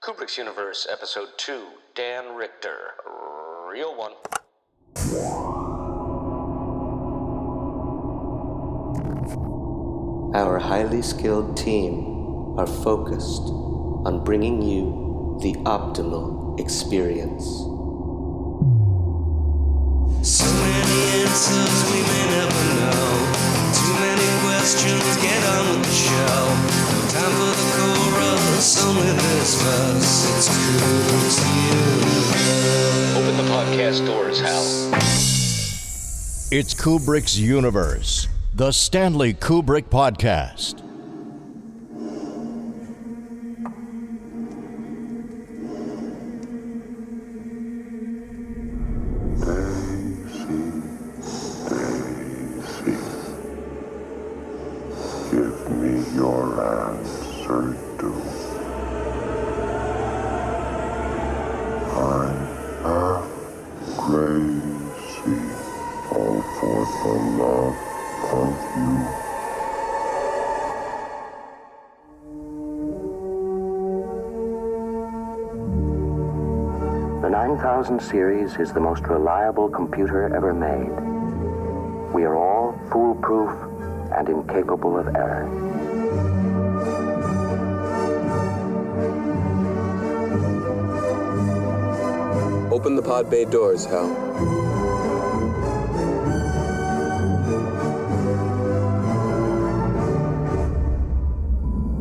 Kubrick's Universe, Episode 2, Dan Richter. Real one. Our highly skilled team are focused on bringing you the optimal experience. So many answers we may never know. Too many questions, get on with the show. No time for the chorus, only this verse. It's Kubrick's Universe. Open the podcast doors, Hal. It's Kubrick's Universe, the Stanley Kubrick podcast. Give me your answer, do. I'm half crazy, all for the love of you. The 9000 series is the most reliable computer ever made. We are all foolproof and incapable of error. Open the pod bay doors, Hal.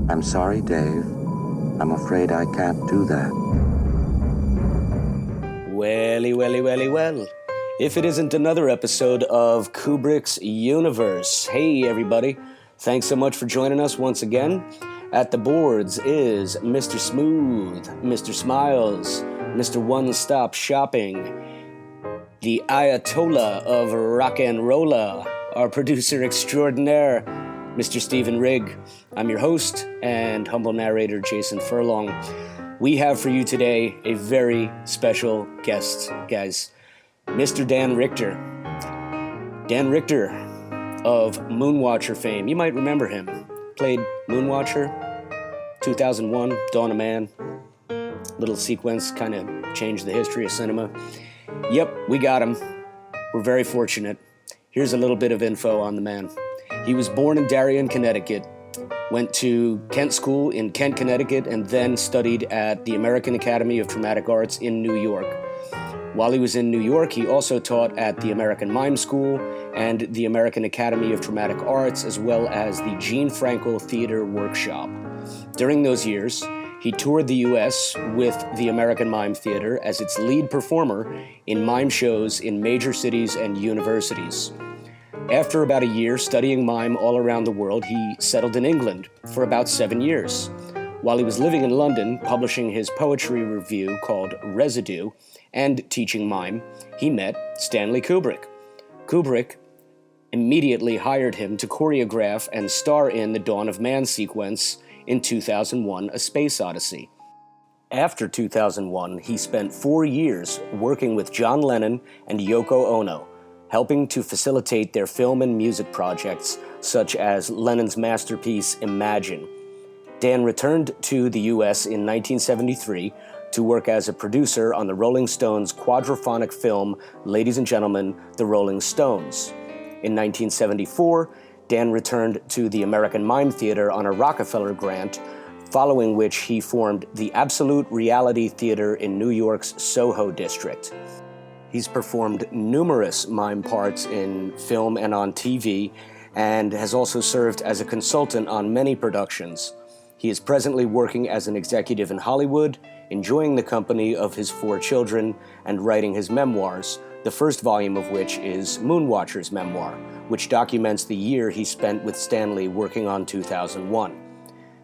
I'm sorry, Dave. I'm afraid I can't do that. Well. If it isn't another episode of Kubrick's Universe. Hey, everybody. Thanks so much for joining us once again. At the boards is Mr. Smooth, Mr. Smiles, Mr. One-Stop Shopping, the Ayatollah of rock and rolla, our producer extraordinaire, Mr. Stephen Rigg. I'm your host and humble narrator, Jason Furlong. We have for you today a very special guest, guys. Mr. Dan Richter. Dan Richter of Moonwatcher fame. You might remember him. Played Moonwatcher, 2001, Dawn of Man. Little sequence kind of changed the history of cinema. Yep, we got him. We're very fortunate. Here's a little bit of info on the man. He was born in Darien, Connecticut, went to Kent School in Kent, Connecticut, and then studied at the American Academy of Dramatic Arts in New York. While he was in New York, he also taught at the American Mime School and the American Academy of Dramatic Arts, as well as the Gene Frankel Theater Workshop. During those years, he toured the U.S. with the American Mime Theater as its lead performer in mime shows in major cities and universities. After about a year studying mime all around the world, he settled in England for about 7 years. While he was living in London, publishing his poetry review called Residue, and teaching mime, he met Stanley Kubrick. Kubrick immediately hired him to choreograph and star in the Dawn of Man sequence in 2001, A Space Odyssey. After 2001, he spent 4 years working with John Lennon and Yoko Ono, helping to facilitate their film and music projects, such as Lennon's masterpiece, Imagine. Dan returned to the U.S. in 1973 to work as a producer on the Rolling Stones' quadraphonic film, Ladies and Gentlemen, The Rolling Stones. In 1974, Dan returned to the American Mime Theater on a Rockefeller grant, following which he formed the Absolute Reality Theater in New York's Soho district. He's performed numerous mime parts in film and on TV, and has also served as a consultant on many productions. He is presently working as an executive in Hollywood, enjoying the company of his 4 children, and writing his memoirs, the first volume of which is Moonwatcher's memoir, which documents the year he spent with Stanley working on 2001.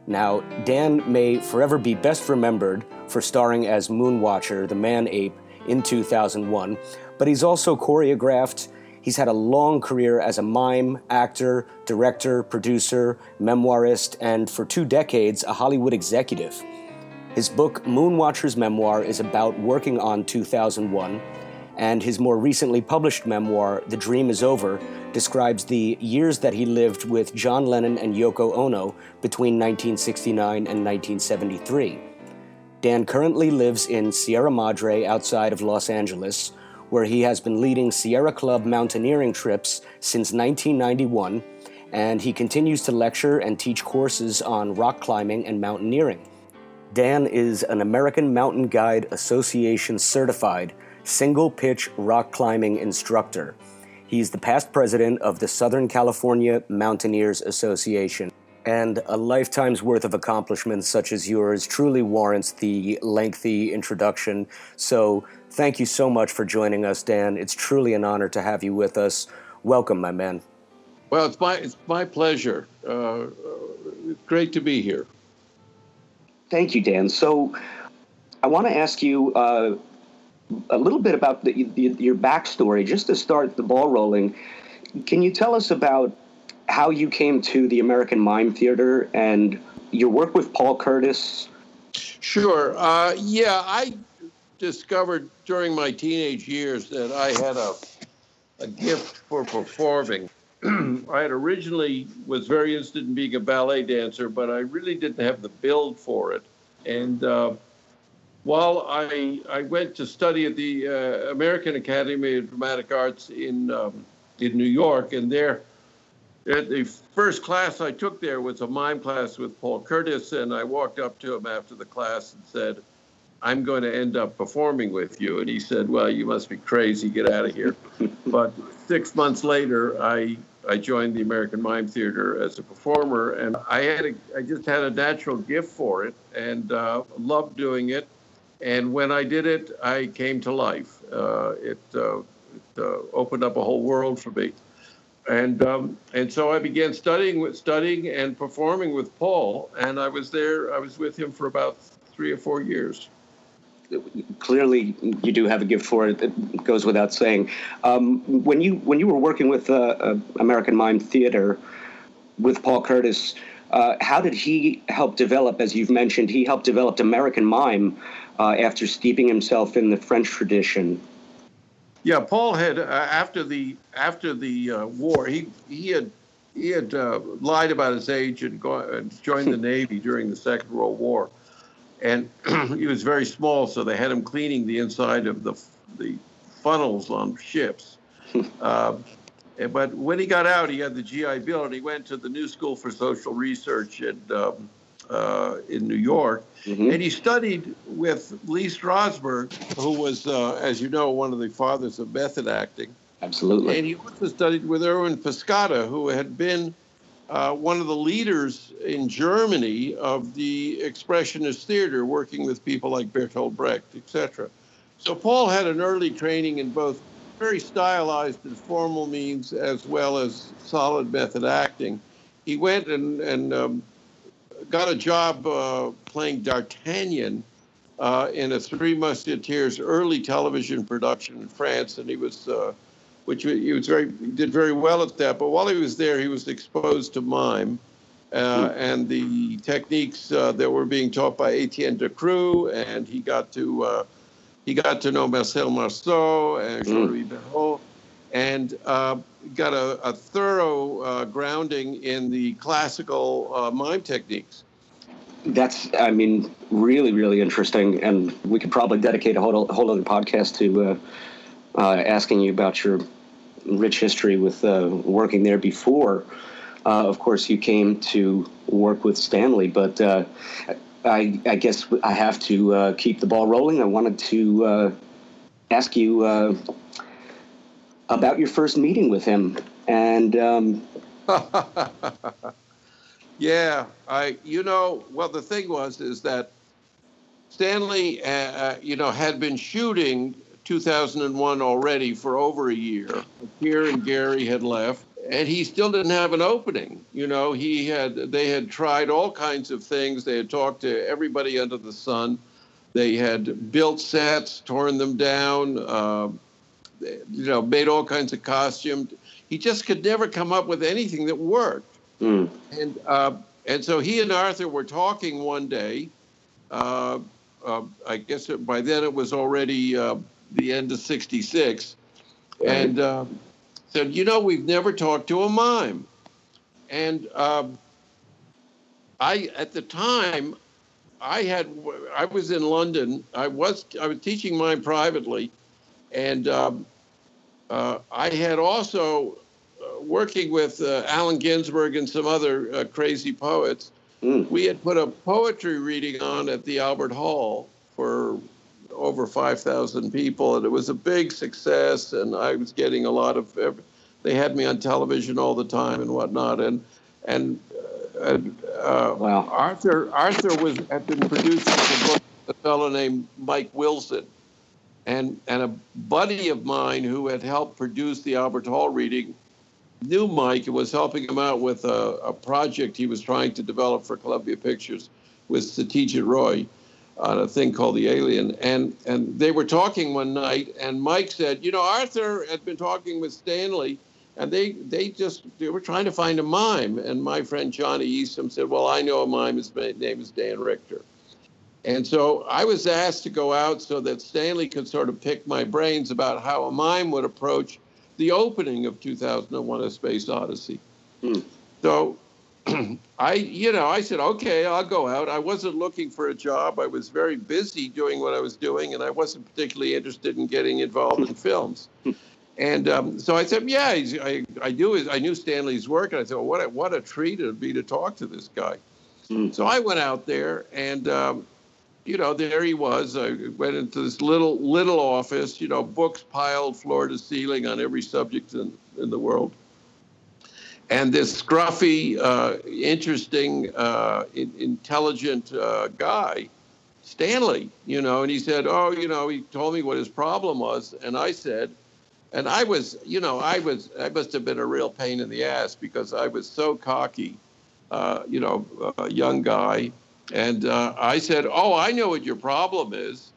Now, Dan may forever be best remembered for starring as Moonwatcher, the man-ape, in 2001, but he's also choreographed. He's had a long career as a mime, actor, director, producer, memoirist, and for 2 decades, a Hollywood executive. His book, Moonwatcher's Memoir, is about working on 2001, and his more recently published memoir, The Dream Is Over, describes the years that he lived with John Lennon and Yoko Ono between 1969 and 1973. Dan currently lives in Sierra Madre outside of Los Angeles, where he has been leading Sierra Club mountaineering trips since 1991, and he continues to lecture and teach courses on rock climbing and mountaineering. Dan is an American Mountain Guide Association certified single-pitch rock climbing instructor. He's the past president of the Southern California Mountaineers Association. And a lifetime's worth of accomplishments such as yours truly warrants the lengthy introduction. So thank you so much for joining us, Dan. It's truly an honor to have you with us. Welcome, my man. Well, it's my pleasure. Great to be here. Thank you, Dan. So I want to ask you a little bit about your backstory, just to start the ball rolling. Can you tell us about how you came to the American Mime Theater and your work with Paul Curtis? Sure. I discovered during my teenage years that I had a gift for performing. I had originally was very interested in being a ballet dancer, but I really didn't have the build for it. And while I went to study at the American Academy of Dramatic Arts in New York, and there, the first class I took there was a mime class with Paul Curtis, and I walked up to him after the class and said, "I'm going to end up performing with you." And he said, "Well, you must be crazy, get out of here." But 6 months later, I joined the American Mime Theater as a performer, and I just had a natural gift for it and loved doing it. And when I did it, I came to life. It opened up a whole world for me. And so I began studying and performing with Paul, and I was with him for about 3 or 4 years. Clearly, you do have a gift for it. It goes without saying. When you were working with American Mime Theater with Paul Curtis, how did he help develop? As you've mentioned, he helped develop American Mime after steeping himself in the French tradition. Yeah, Paul had after the war, he had lied about his age and joined the Navy during the Second World War, and he was very small, so they had him cleaning the inside of the funnels on ships. But when he got out, he had the GI Bill, and he went to the New School for Social Research in New York, and he studied with Lee Strasberg, who was, as you know, one of the fathers of method acting. Absolutely. And he also studied with Erwin Piscata, who had been one of the leaders in Germany of the Expressionist theater, working with people like Bertolt Brecht, etc. So Paul had an early training in both very stylized and formal means as well as solid method acting. He went and got a job playing D'Artagnan in a Three Musketeers early television production in France, and he did very well at that. But while he was there, he was exposed to mime and the techniques that were being taught by Etienne Decroux, and he got to know Marcel Marceau and Jean-Louis Barrault, and got a thorough grounding in the classical mime techniques. That's, really, really interesting, and we could probably dedicate a whole other podcast to asking you about your rich history with working there before. Of course, you came to work with Stanley, but I guess I have to keep the ball rolling. I wanted to ask you about your first meeting with him, and yeah, well, the thing is that Stanley, had been shooting 2001 already for over a year. Keir and Gary had left, and he still didn't have an opening. They had tried all kinds of things. They had talked to everybody under the sun. They had built sets, torn them down, made all kinds of costumes. He just could never come up with anything that worked. And so he and Arthur were talking one day. I guess by then it was already the end of '66, and said, we've never talked to a mime. And at the time, I was in London. I was teaching mime privately, and I had also working with Allen Ginsberg and some other crazy poets. We had put a poetry reading on at the Albert Hall for over 5,000 people, and it was a big success. And I was getting a lot of. They had me on television all the time and whatnot, and Wow. Arthur had been producing a book with a fellow named Mike Wilson, and a buddy of mine who had helped produce the Albert Hall reading knew Mike and was helping him out with a project he was trying to develop for Columbia Pictures with Satyajit Roy on a thing called The Alien. And they were talking one night, and Mike said, Arthur had been talking with Stanley, and they were trying to find a mime. And my friend Johnny Eastham said, well, I know a mime. His name is Dan Richter. And so I was asked to go out so that Stanley could sort of pick my brains about how a mime would approach the opening of 2001: A Space Odyssey. So I said, okay, I'll go out. I wasn't looking for a job. I was very busy doing what I was doing, and I wasn't particularly interested in getting involved in films. And so I said, yeah, I knew Stanley's work, and I thought, what a treat it would be to talk to this guy. So I went out there, and there he was. I went into this little office, books piled floor to ceiling on every subject in the world. And this scruffy, interesting, intelligent guy, Stanley, and he said, he told me what his problem was. And I said, and I must have been a real pain in the ass because I was so cocky, a young guy. And I said, I know what your problem is,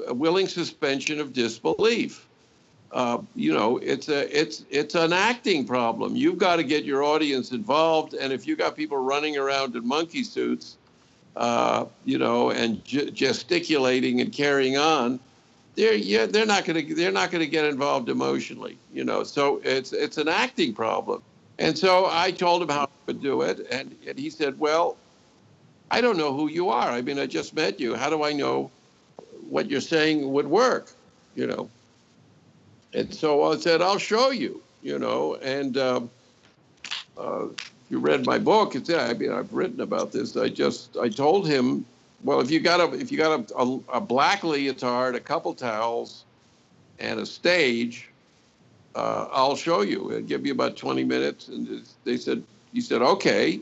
a willing suspension of disbelief. It's an acting problem. You've got to get your audience involved. And if you got people running around in monkey suits, and gesticulating and carrying on, they're not going to get involved emotionally, so it's an acting problem. And so I told him how I would do it. And he said, well, I don't know who you are. I mean, I just met you. How do I know what you're saying would work, And so I said, I'll show you, And if you read my book, I've written about this. I told him, well, if you got a black leotard, a couple towels, and a stage, I'll show you. It'll give you about 20 minutes. And he said, okay,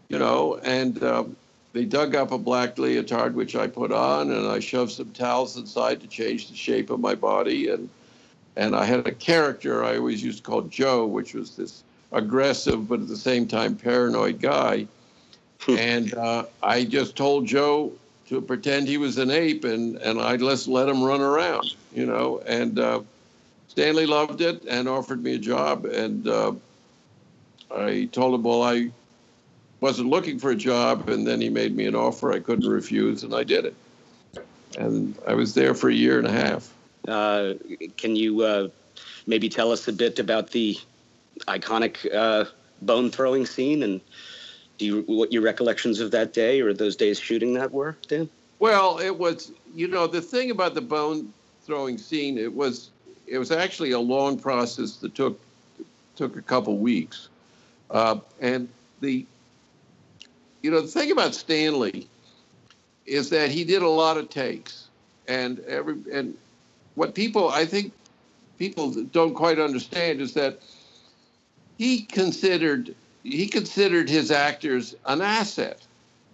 and they dug up a black leotard, which I put on, and I shoved some towels inside to change the shape of my body. And I had a character I always used called Joe, which was this aggressive but at the same time paranoid guy. And I just told Joe to pretend he was an ape, and I'd just let him run around, And Stanley loved it and offered me a job. And I told him, well, I wasn't looking for a job, and then he made me an offer I couldn't refuse, and I did it. And I was there for a year and a half. Can you maybe tell us a bit about the iconic bone throwing scene, and what your recollections of that day or those days shooting that were, Dan? Well, it was, the thing about the bone throwing scene, it was actually a long process that took a couple weeks. And the thing about Stanley is that he did a lot of takes, and what I think people don't quite understand is that he considered his actors an asset.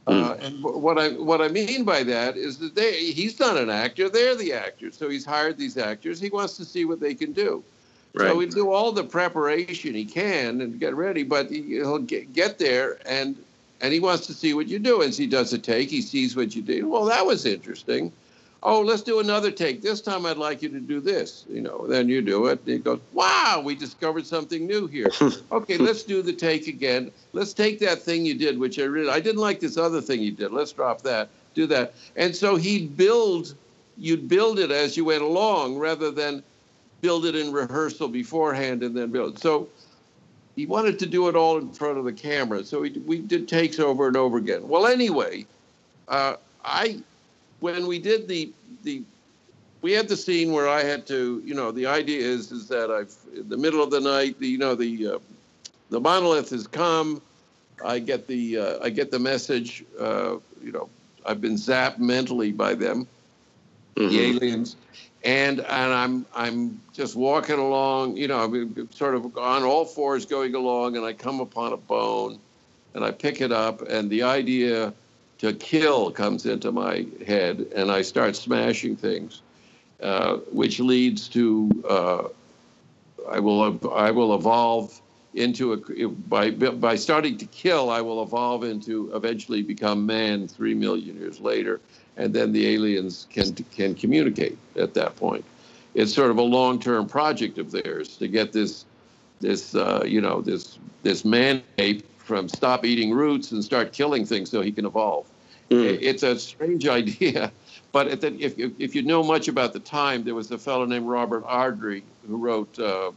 And what I mean by that is that he's not an actor; they're the actors. So he's hired these actors. He wants to see what they can do. Right. So we do all the preparation he can and get ready, but he'll get there and he wants to see what you do. As he does a take, he sees what you do. Well, that was interesting. Oh, let's do another take. This time I'd like you to do this. Then you do it. And he goes, wow, we discovered something new here. Okay, let's do the take again. Let's take that thing you did, which I didn't like this other thing you did. Let's drop that, do that. And so you'd build it as you went along rather than build it in rehearsal beforehand and then build it. So he wanted to do it all in front of the camera. So we did takes over and over again. Well, anyway, when we did we had the scene where I had to, the idea is that in the middle of the night, the monolith has come. I get the message. I've been zapped mentally by them, the aliens, and I'm just walking along. I'm sort of on all fours going along, and I come upon a bone, and I pick it up, and the idea to kill comes into my head, and I start smashing things, which leads to I will evolve into by starting to kill, I will evolve into eventually become man 3 million years later, and then the aliens can communicate at that point. It's sort of a long-term project of theirs to get this man-ape from stop eating roots and start killing things so he can evolve. It's a strange idea, but if you know much about the time, there was a fellow named Robert Ardrey who wrote, I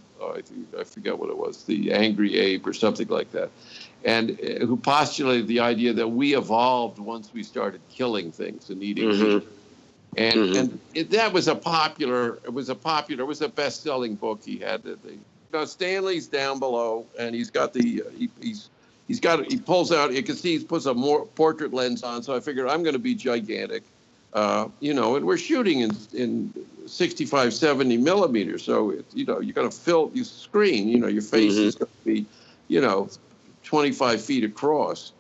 forget what it was, The Angry Ape or something like that, and who postulated the idea that we evolved once we started killing things and eating meat. And that was it was a best-selling book he had. Stanley's down below, and he's got he pulls out, you can see he puts a more portrait lens on, so I figured I'm going to be gigantic, and we're shooting in 65, 70 millimeters, so you're going to fill your screen, your face is going to be, 25 feet across.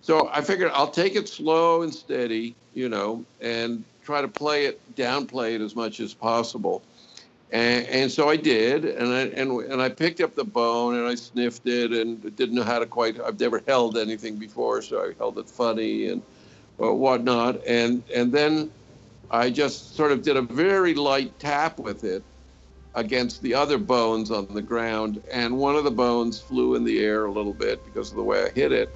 So I figured I'll take it slow and steady, and try to downplay it as much as possible. And so I did, and I picked up the bone and I sniffed it and didn't know how to I've never held anything before, so I held it funny and whatnot. And then I just sort of did a very light tap with it against the other bones on the ground, and one of the bones flew in the air a little bit because of the way I hit it.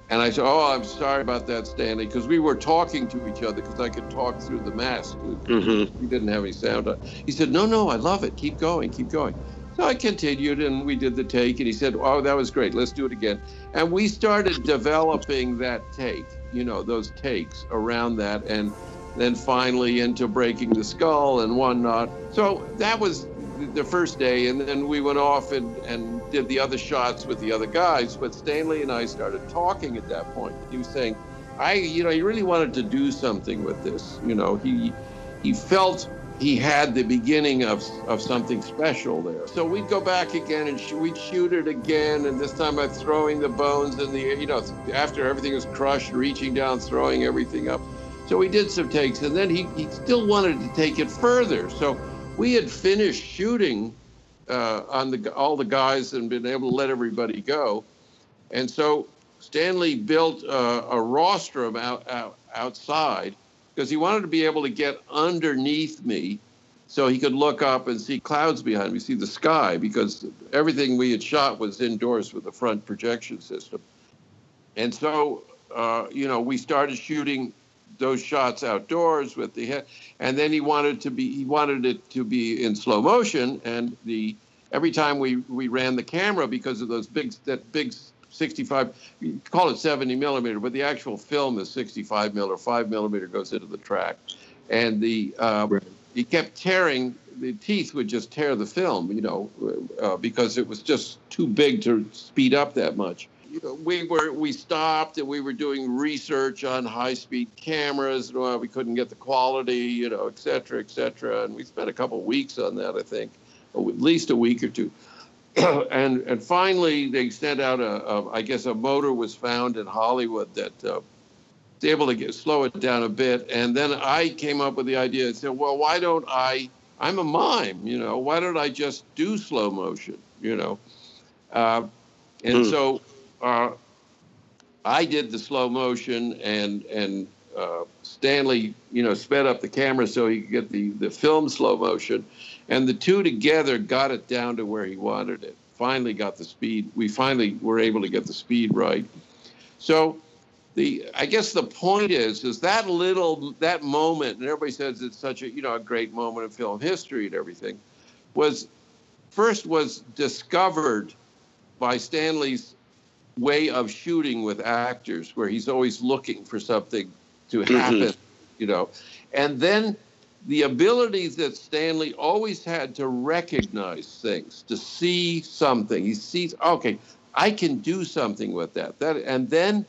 And I said, I'm sorry about that, Stanley, because we were talking to each other because I could talk through the mask. We didn't have any sound on. He said, no, I love it. Keep going. So I continued, and we did the take, and he said, that was great. Let's do it again. And we started developing that take, those takes around that, and then finally into breaking the skull and whatnot. So that was the first day, and then we went off and did the other shots with the other guys. But Stanley and I started talking at that point. He was saying, he really wanted to do something with this. He felt he had the beginning of something special there. So we'd go back again and we'd shoot it again, and this time by throwing the bones in the air, after everything was crushed, reaching down, throwing everything up. So we did some takes, and then he still wanted to take it further. So we had finished shooting on all the guys and been able to let everybody go. And so Stanley built a rostrum outside because he wanted to be able to get underneath me so he could look up and see clouds behind me, see the sky, because everything we had shot was indoors with the front projection system. And so, we started shooting those shots outdoors with the head, and then he wanted it to be in slow motion, and every time we ran the camera, because of that big 65, you call it 70 millimeter, but the actual film is 65 millimeter, 5 millimeter goes into the track, and he kept tearing, the teeth would just tear the film, because it was just too big to speed up that much. We stopped and we were doing research on high-speed cameras. We couldn't get the quality, et cetera, and we spent a couple of weeks on that, I think, or at least a week or two. And finally, they sent out I guess a motor was found in Hollywood that was able to slow it down a bit. And then I came up with the idea and said, well, why don't I'm a mime, why don't I just do slow motion, And so I did the slow motion, and Stanley, sped up the camera so he could get the film slow motion, and the two together got it down to where he wanted it. Finally got the speed. We finally were able to get the speed right. So I guess the point is that moment, and everybody says it's such a great moment in film history and everything, was discovered by Stanley's way of shooting with actors, where he's always looking for something to happen And then the ability that Stanley always had to recognize things, to see something. He sees, okay, I can do something with that. And then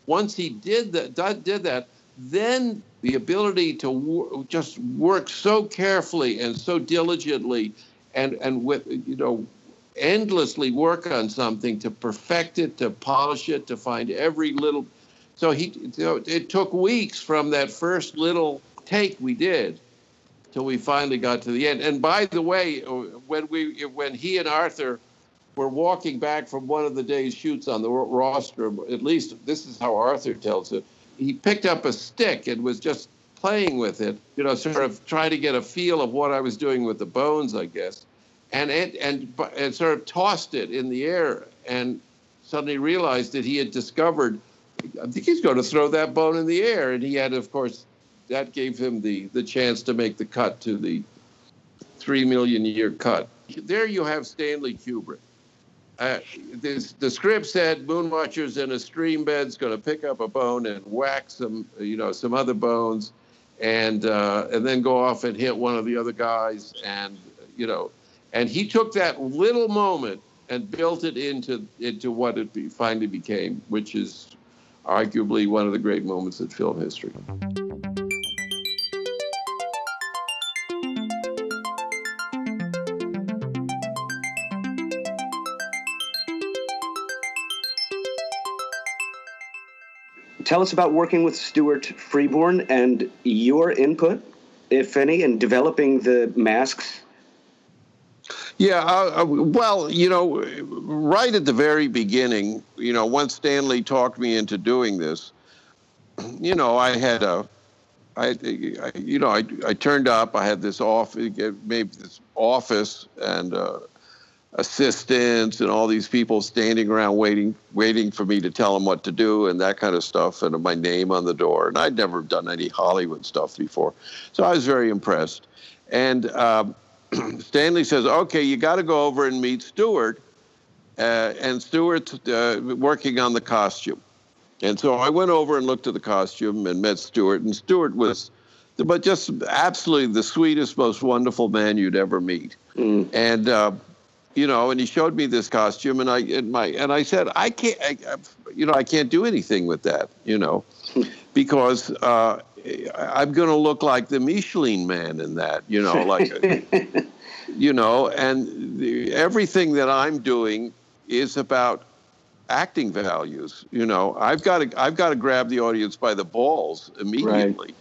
once he did that, then the ability to just work so carefully and so diligently and with, endlessly work on something to perfect it, to polish it, to find every little. So it took weeks from that first little take we did till we finally got to the end. And by the way, when he and Arthur were walking back from one of the day's shoots on the rostrum, at least this is how Arthur tells it, he picked up a stick and was just playing with it, sort of trying to get a feel of what I was doing with the bones, I guess, and sort of tossed it in the air and suddenly realized that he had discovered, I think he's going to throw that bone in the air. And he had, of course, that gave him the chance to make the cut to the 3 million year cut. There you have Stanley Kubrick. The script said Moonwatcher's in a stream bed's going to pick up a bone and whack some other bones, and then go off and hit one of the other guys, and he took that little moment and built it into what it finally became, which is arguably one of the great moments in film history. Tell us about working with Stuart Freeborn and your input, if any, in developing the masks. Yeah, well, right at the very beginning, once Stanley talked me into doing this, I turned up. I had this office and assistants and all these people standing around waiting for me to tell them what to do and that kind of stuff, and my name on the door. And I'd never done any Hollywood stuff before, so I was very impressed. And Stanley says, okay, you got to go over and meet Stuart, and Stuart's working on the costume. And so I went over and looked at the costume and met Stuart, and Stuart was just absolutely the sweetest, most wonderful man you'd ever meet. And and he showed me this costume, and I said, I can't do anything with that, because I'm going to look like the Michelin Man in that, and everything that I'm doing is about acting values. I've got to grab the audience by the balls immediately,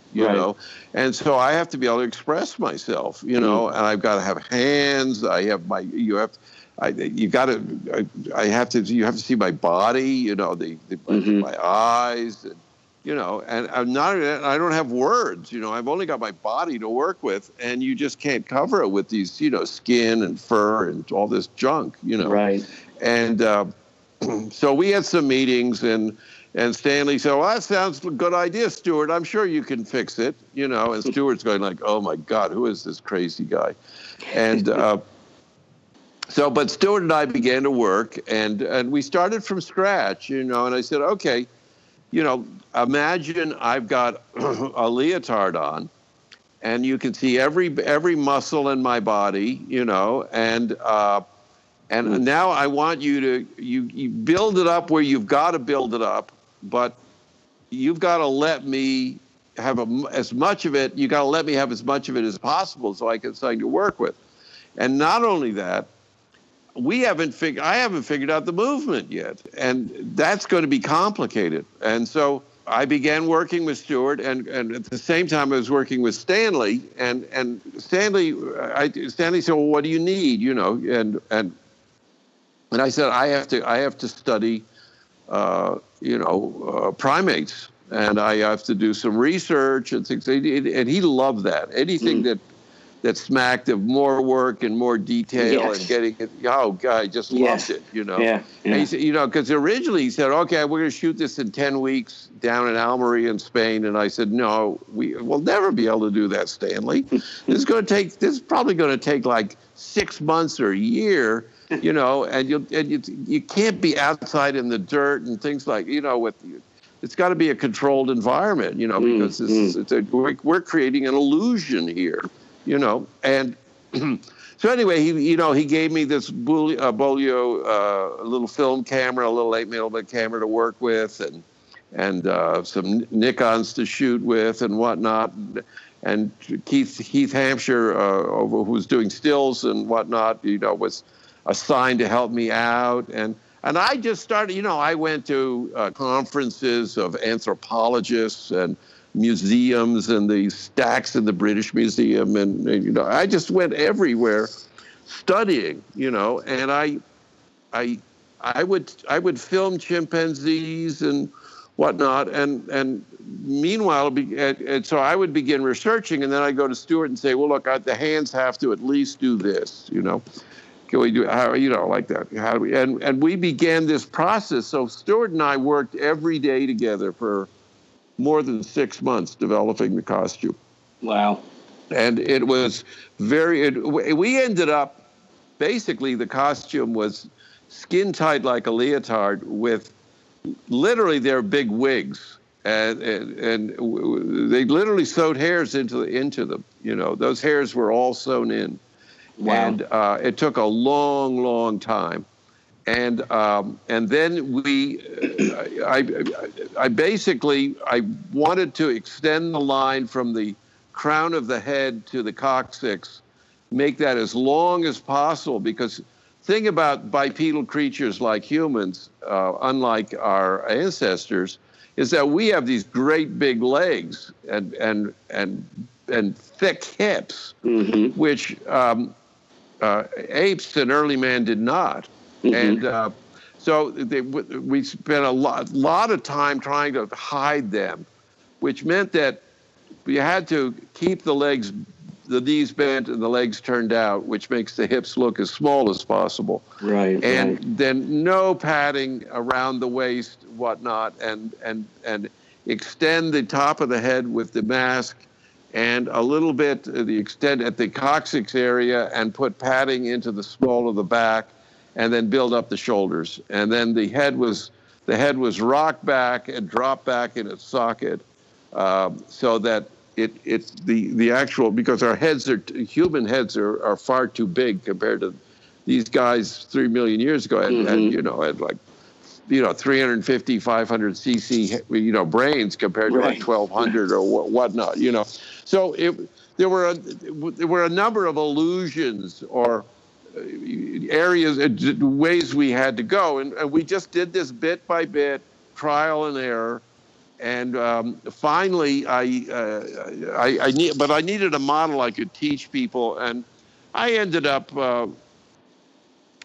and so I have to be able to express myself, and I've got to have hands. You have to see my body, my eyes, and I don't have words, I've only got my body to work with, and you just can't cover it with these, skin and fur and all this junk, Right. And so we had some meetings, and Stanley said, well, that sounds a good idea, Stuart. I'm sure you can fix it, and Stuart's going like, oh my God, who is this crazy guy? And but Stuart and I began to work, and we started from scratch, and I said, okay, imagine I've got a leotard on, and you can see every muscle in my body, and now I want you to you build it up where you've got to build it up, but you've got to let me have as much of it. You got to let me have as much of it as possible, so I can start to work with. And not only that, I haven't figured out the movement yet, and that's going to be complicated. And so I began working with Stuart, and at the same time I was working with Stanley. And Stanley said, "Well, what do you need?" And I said, "I have to study, primates, and I have to do some research and things." And he loved that. Anything that smacked of more work and more detail and getting it. Oh, God, I just loved it, Yeah. And he said, because originally he said, okay, we're going to shoot this in 10 weeks down in Almería in Spain. And I said, no, we'll never be able to do that, Stanley. This is probably going to take like 6 months or a year, and you can't be outside in the dirt and things like, with it's got to be a controlled environment, you know, because we're creating an illusion here, you know. And so anyway, he gave me this Bolio little film camera, a little 8mm camera to work with, and some Nikons to shoot with and whatnot. And Keith Hampshire, who was doing stills and whatnot, you know, was assigned to help me out. And I just started, you know, I went to conferences of anthropologists and museums and the stacks in the British Museum. And you know, I just went everywhere studying, you know, and I would film chimpanzees and whatnot. And meanwhile, and so I would begin researching, and then I'd go to Stuart and say, well, look, the hands have to at least do this, you know. Can we do how, you know, like that? How do we? And we began this process. So Stuart and I worked every day together for more than 6 months developing the costume. Wow! And it was we ended up basically the costume was skin tight like a leotard with literally their big wigs, and they literally sewed hairs into them. You know, those hairs were all sewn in. Wow. And it took a long, long time, and then I basically wanted to extend the line from the crown of the head to the coccyx, make that as long as possible, because thing about bipedal creatures like humans, unlike our ancestors, is that we have these great big legs and thick hips, which apes and early man did not. And so we spent a lot of time trying to hide them, which meant that we had to keep the knees bent and the legs turned out, which makes the hips look as small as possible. Right. And then no padding around the waist, whatnot, and extend the top of the head with the mask, and a little bit the extent at the coccyx area, and put padding into the small of the back, and then build up the shoulders. And then the head was rocked back and dropped back in its socket, so that it's the actual, because our human heads are far too big compared to these guys 3 million years ago, and you know, had like, you know, 350, 500 cc, you know, brains compared to like 1,200 or whatnot, you know. So there were a number of illusions or areas, ways we had to go, and we just did this bit by bit, trial and error, and finally I needed a model I could teach people, and I ended up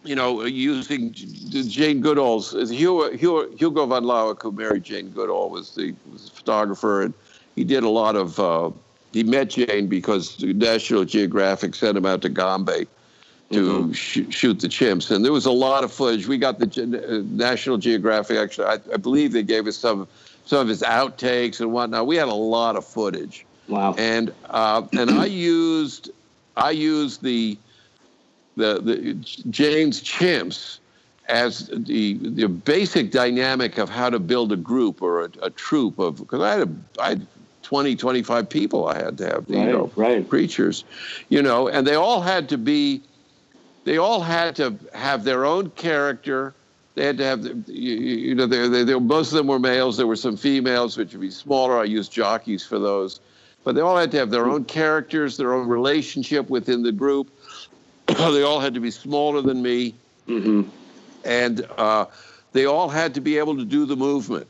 you know, using Jane Goodall's, Hugo van Lauwek, who married Jane Goodall, was a photographer, and he did a lot of, he met Jane because National Geographic sent him out to Gombe to shoot the chimps. And there was a lot of footage. We got the National Geographic, actually, I believe they gave us some of his outtakes and whatnot. We had a lot of footage. Wow. And I used the Jane's chimps as the basic dynamic of how to build a group or a troupe of, because I had 20, 25 people I had to have, you know, creatures, you know, and they all had to have their own character. They had to have, you know, most of them were males. There were some females, which would be smaller. I used jockeys for those, but they all had to have their own characters, their own relationship within the group. They all had to be smaller than me, and they all had to be able to do the movement.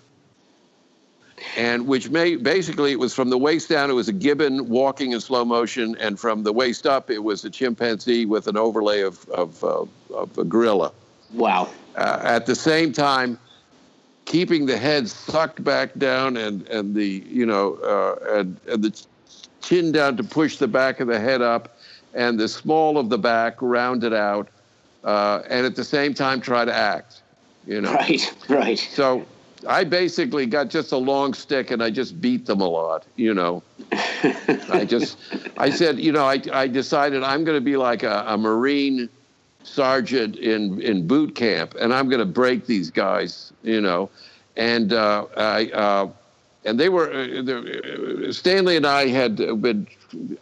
And basically it was from the waist down, it was a gibbon walking in slow motion, and from the waist up, it was a chimpanzee with an overlay of a gorilla. Wow! At the same time, keeping the head sucked back down and the and the chin down to push the back of the head up, and the small of the back rounded out, and at the same time try to act, you know. Right. So I basically got just a long stick and I just beat them a lot, you know. I said, you know, I decided I'm going to be like a Marine sergeant in boot camp, and I'm going to break these guys, you know. and they were Stanley and I had been.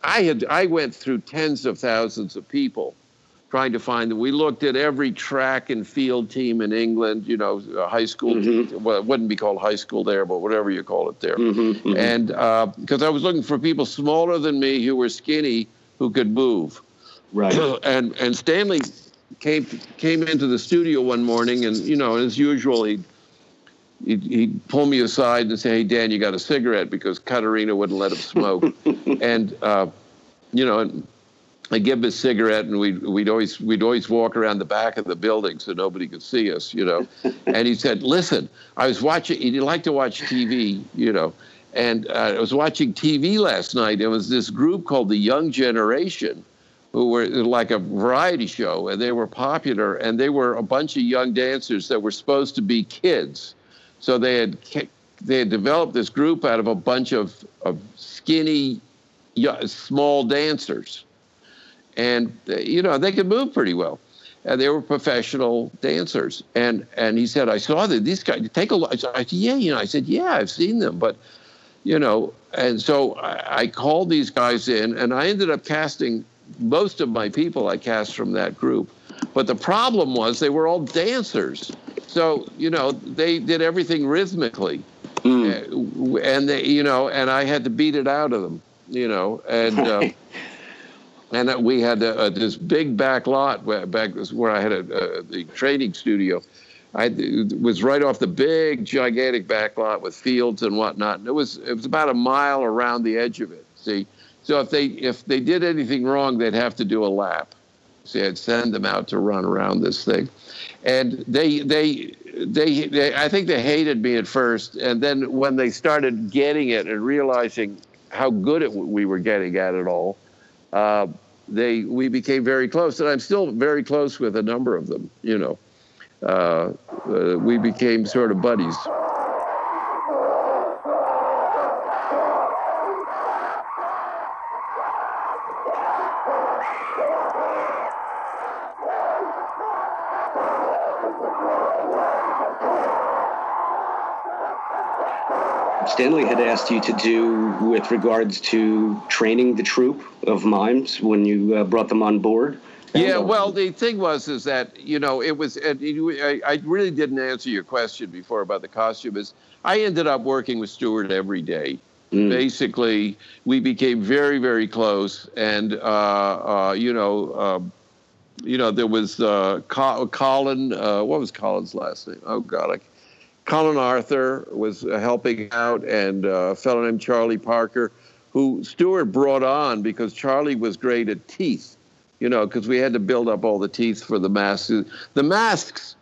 I went through tens of thousands of people trying to find them. We looked at every track and field team in England, high school. Well, it wouldn't be called high school there, but whatever you call it there. And because I was looking for people smaller than me who were skinny who could move. Right. And Stanley came into the studio one morning, and as usual, he'd pull me aside and say, "Hey, Dan, you got a cigarette?" Because Katerina wouldn't let him smoke. And and I'd give him a cigarette, and we'd always walk around the back of the building so nobody could see us, And he said, "Listen, I was watching. He'd like to watch TV, and I was watching TV last night. There was this group called the Young Generation, who were like a variety show, and they were popular, and they were a bunch of young dancers that were supposed to be kids. So they had developed this group out of a bunch of skinny, small dancers, and they could move pretty well, and they were professional dancers. And he said, I saw that these guys. Take a look. I said, yeah, I said, yeah, I've seen them, but and so I called these guys in, and I ended up casting most of my people. I cast from that group, but the problem was they were all dancers. So, they did everything rhythmically, and they, and I had to beat it out of them, and and we had this big back lot where I had the training studio. It was right off the big, gigantic back lot with fields and whatnot. And it was about a mile around the edge of it. See, so if they did anything wrong, they'd have to do a lap. See, I'd send them out to run around this thing. And they I think they hated me at first, and then when they started getting it and realizing how good we were getting at it all, we became very close, and I'm still very close with a number of them. We became sort of buddies. Stanley had asked you to do with regards to training the troupe of mimes when you brought them on board. Yeah, well, the thing is that, it was, I really didn't answer your question before about the costume. I ended up working with Stewart every day. Basically, we became very, very close. And, there was Colin, what was Colin's last name? Oh, God, Colin Arthur was helping out, and a fellow named Charlie Parker, who Stewart brought on because Charlie was great at teeth, because we had to build up all the teeth for the masks. The masks,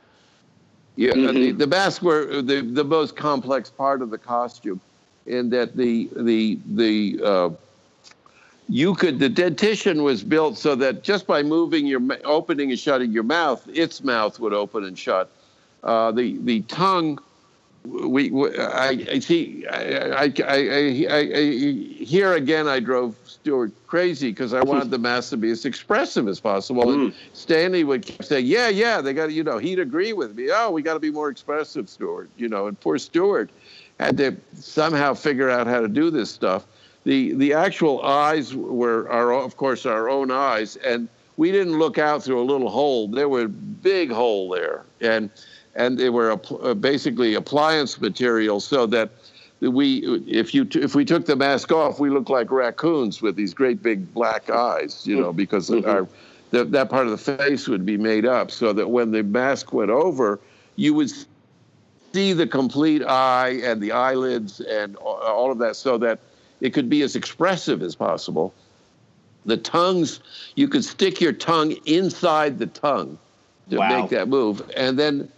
the masks were the most complex part of the costume, in that the dentition was built so that just by moving opening and shutting your mouth, its mouth would open and shut. The tongue. Here again, I drove Stewart crazy because I wanted the mask to be as expressive as possible. And Stanley would keep saying, yeah, they got to, he'd agree with me. Oh, we got to be more expressive, Stewart, and poor Stewart had to somehow figure out how to do this stuff. The actual eyes were, of course, our own eyes, and we didn't look out through a little hole. There was a big hole there, and they were basically appliance material, so that if we took the mask off, we looked like raccoons with these great big black eyes, because that part of the face would be made up, so that when the mask went over, you would see the complete eye and the eyelids and all of that, so that it could be as expressive as possible. The tongues, you could stick your tongue inside the tongue to make that move, and then.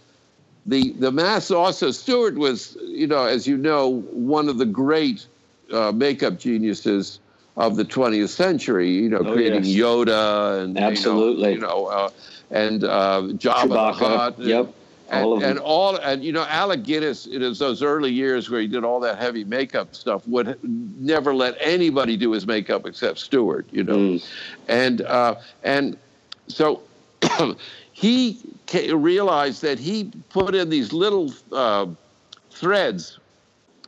The mask also, Stewart was, as you know, one of the great makeup geniuses of the 20th century, creating Yoda and absolutely, and Jabba the Hutt. Yep. And Alec Guinness, in those early years where he did all that heavy makeup stuff, would never let anybody do his makeup except Stewart, and so he realized that he put in these little threads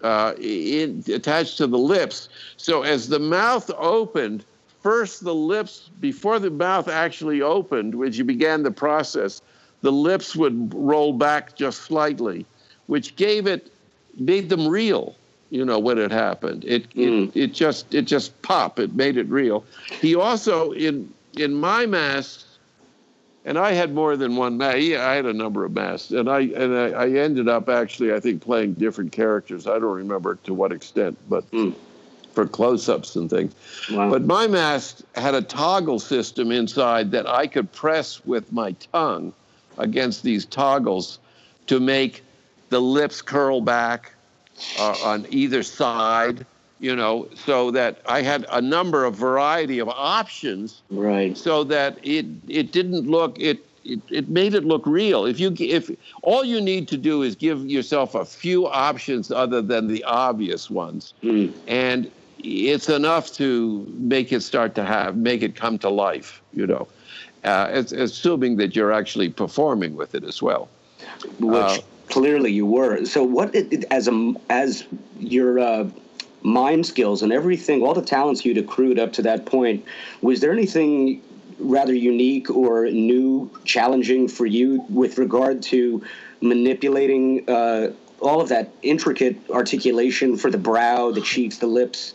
attached to the lips. So as the mouth opened, first the lips, before the mouth actually opened, when you began the process, the lips would roll back just slightly, which made them real. When it happened, it just popped. It made it real. He also in my masks, and I had more than one mask. Yeah, I had a number of masks, and I ended up actually, I think, playing different characters. I don't remember to what extent, but for close-ups and things. Wow. But my mask had a toggle system inside that I could press with my tongue against these toggles to make the lips curl back on either side, so that I had a variety of options. Right. So that it didn't look, it made it look real. If all you need to do is give yourself a few options other than the obvious ones, and it's enough to make it come to life, assuming that you're actually performing with it as well. Which clearly you were. So what, as your mime skills and everything, all the talents you'd accrued up to that point, was there anything rather unique or new, challenging for you with regard to manipulating all of that intricate articulation for the brow, the cheeks, the lips?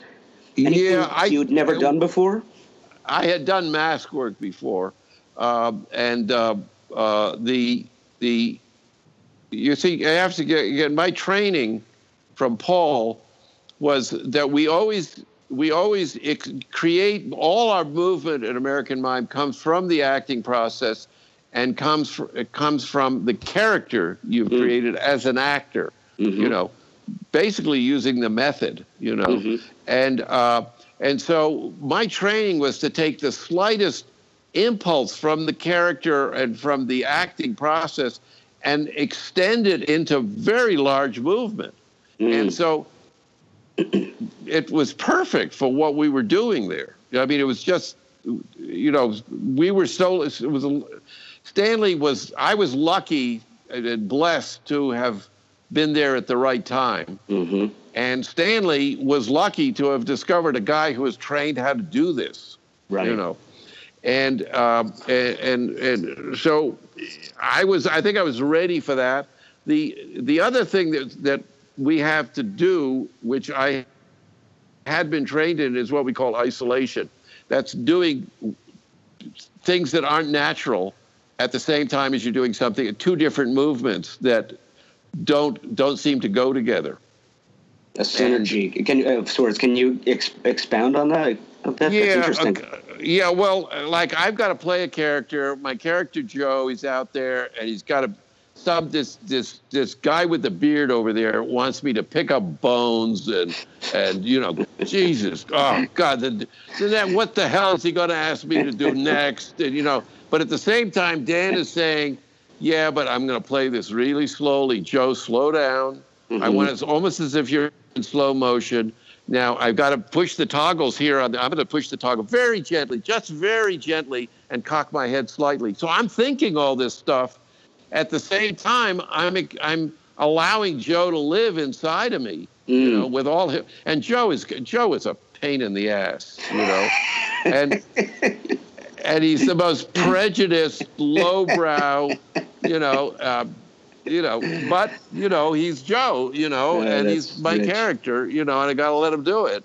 Anything you'd never done before? I had done mask work before, you see, I have to get my training from Paul was that we always create all our movement in American Mime comes from the acting process, and comes from the character you've created as an actor. Basically using the method. And so my training was to take the slightest impulse from the character and from the acting process and extend it into very large movement. And so it was perfect for what we were doing there. I mean, it was just, we were I was lucky and blessed to have been there at the right time. And Stanley was lucky to have discovered a guy who was trained how to do this. Right. And so I think I was ready for that. The other thing that we have to do, which I had been trained in, is what we call isolation. That's doing things that aren't natural at the same time as you're doing something, two different movements that don't seem to go together. A synergy. Can you expound on that? That's interesting. Yeah, well, like I've got to play a character. My character Joe, he's out there, and he's got this guy with the beard over there wants me to pick up bones and Jesus, oh God, then what the hell is he going to ask me to do next? And but at the same time, Dan is saying, yeah, but I'm going to play this really slowly. Joe, slow down. I want it almost as if you're in slow motion. Now I've got to push the toggles here. I'm going to push the toggle very gently, just very gently, and cock my head slightly. So I'm thinking all this stuff. At the same time, I'm allowing Joe to live inside of me, with all him. And Joe is a pain in the ass, and he's the most prejudiced, lowbrow, but he's Joe, and he's my character, and I got to let him do it,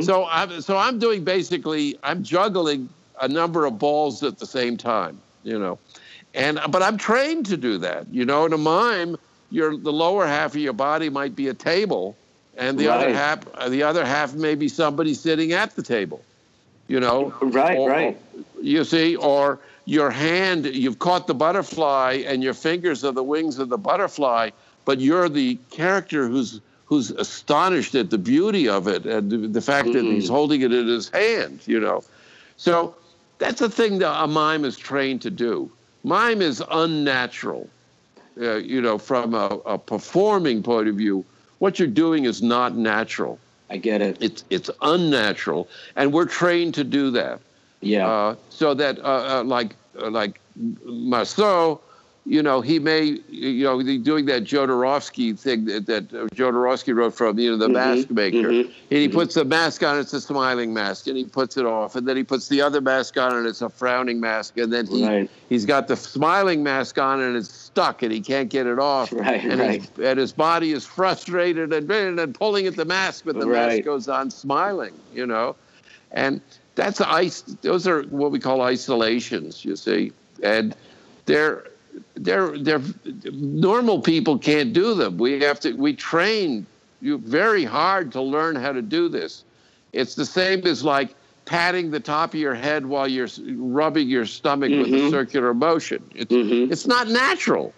So I'm doing basically, I'm juggling a number of balls at the same time, but I'm trained to do that, In a mime, the lower half of your body might be a table, and the other half may be somebody sitting at the table, Right. You see, or your hand, you've caught the butterfly, and your fingers are the wings of the butterfly, but you're the character who's astonished at the beauty of it and the fact that he's holding it in his hand, So that's a thing that a mime is trained to do. Mime is unnatural, from a performing point of view. What you're doing is not natural. I get it. It's unnatural, and we're trained to do that. Yeah. So that like Marceau, he may, doing that Jodorowsky thing that Jodorowsky wrote from, the mask maker. And he puts the mask on, it's a smiling mask, and he puts it off. And then he puts the other mask on, and it's a frowning mask. And then he's got the smiling mask on, and it's stuck, and he can't get it off. And his body is frustrated and pulling at the mask, but the mask goes on smiling, And those are what we call isolations, you see. And they're normal people can't do them. We train you very hard to learn how to do this. It's the same as like patting the top of your head while you're rubbing your stomach with a circular motion. It's not natural.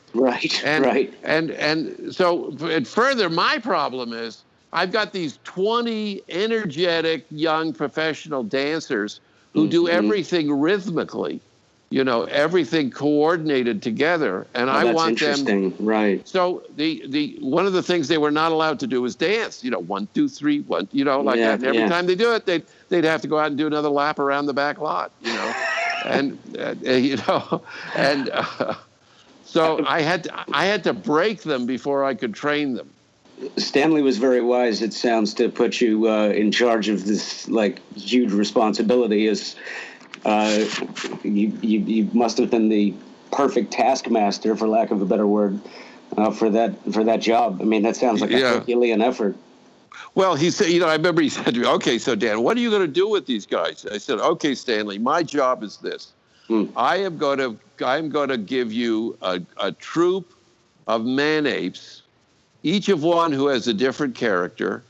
And further, my problem is I've got these 20 energetic young professional dancers who do everything rhrithmically. Everything coordinated together, and I want them. So the one of the things they were not allowed to do was dance. 1, 2, 3, 1. Like that. And every time they do it, they'd have to go out and do another lap around the back lot. So I had to break them before I could train them. Stanley was very wise, it sounds, to put you in charge of this huge responsibility. You must have been the perfect taskmaster, for lack of a better word, for that job. I mean, that sounds like a Herculean effort. Well, he said, I remember he said to me, "Okay, so Dan, what are you going to do with these guys?" I said, "Okay, Stanley, my job is this. I'm going to give you a troupe of man-apes, each of one who has a different character,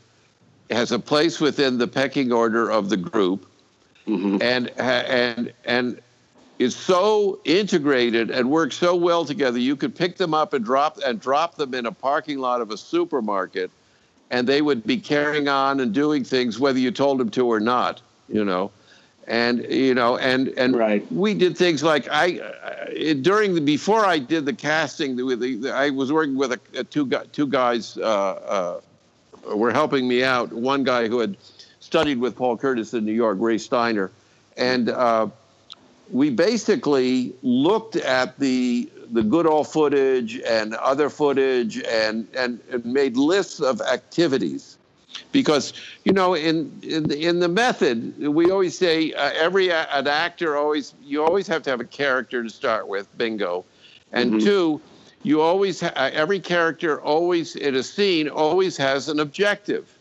has a place within the pecking order of the group." And is so integrated and works so well together, you could pick them up and drop them in a parking lot of a supermarket, and they would be carrying on and doing things whether you told them to or not. And we did things like before I did the casting, I was working with two guys were helping me out. One guy who had studied with Paul Curtis in New York, Ray Steiner, and we basically looked at the good old footage and other footage and made lists of activities, because in the method we always say an actor you always have to have a character to start with, bingo, and two, you always every character always in a scene always has an objective.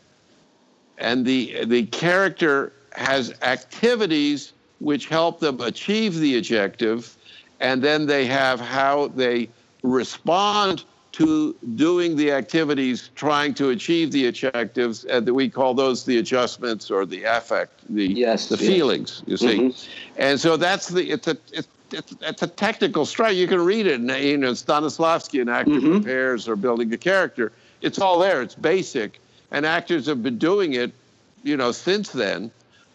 And the character has activities which help them achieve the objective, and then they have how they respond to doing the activities, trying to achieve the objectives, and we call those the adjustments or the affect, the feelings. You see, and so it's a technical strike. You can read it, and Stanislavski, an actor prepares or building a character. It's all there. It's basic. And actors have been doing it, since then,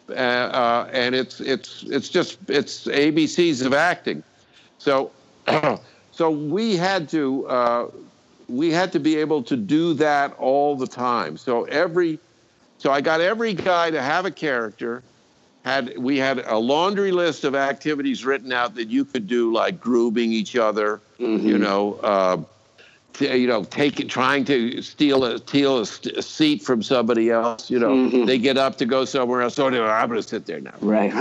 and it's ABCs of acting. So we had to be able to do that all the time. So I got every guy to have a character. We had a laundry list of activities written out that you could do, like grooming each other, trying to steal a seat from somebody else. They get up to go somewhere else. So I'm going to sit there now. Right.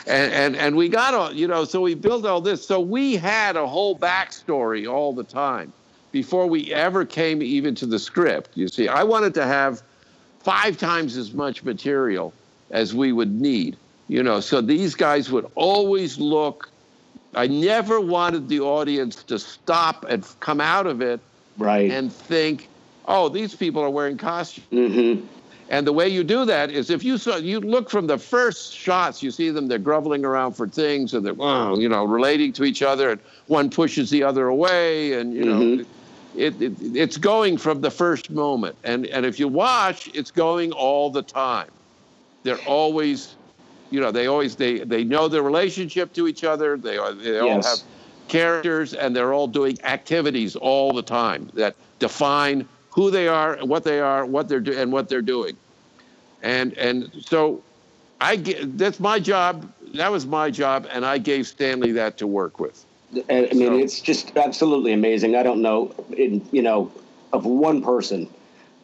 And we got all, so we built all this. So we had a whole backstory all the time before we ever came even to the script. You see, I wanted to have 5 times as much material as we would need. So these guys would always look. I never wanted the audience to stop and come out of it and think, "Oh, these people are wearing costumes." And the way you do that is if you look from the first shots, you see them, they're groveling around for things, and they're, relating to each other, and one pushes the other away, and, it's going from the first moment. And if you watch, it's going all the time. They're always... they know their relationship to each other. They all have characters, and they're all doing activities all the time that define who they are, what they're doing. And so that's my job. That was my job, and I gave Stanley that to work with. I mean, it's just absolutely amazing. I don't know, of one person,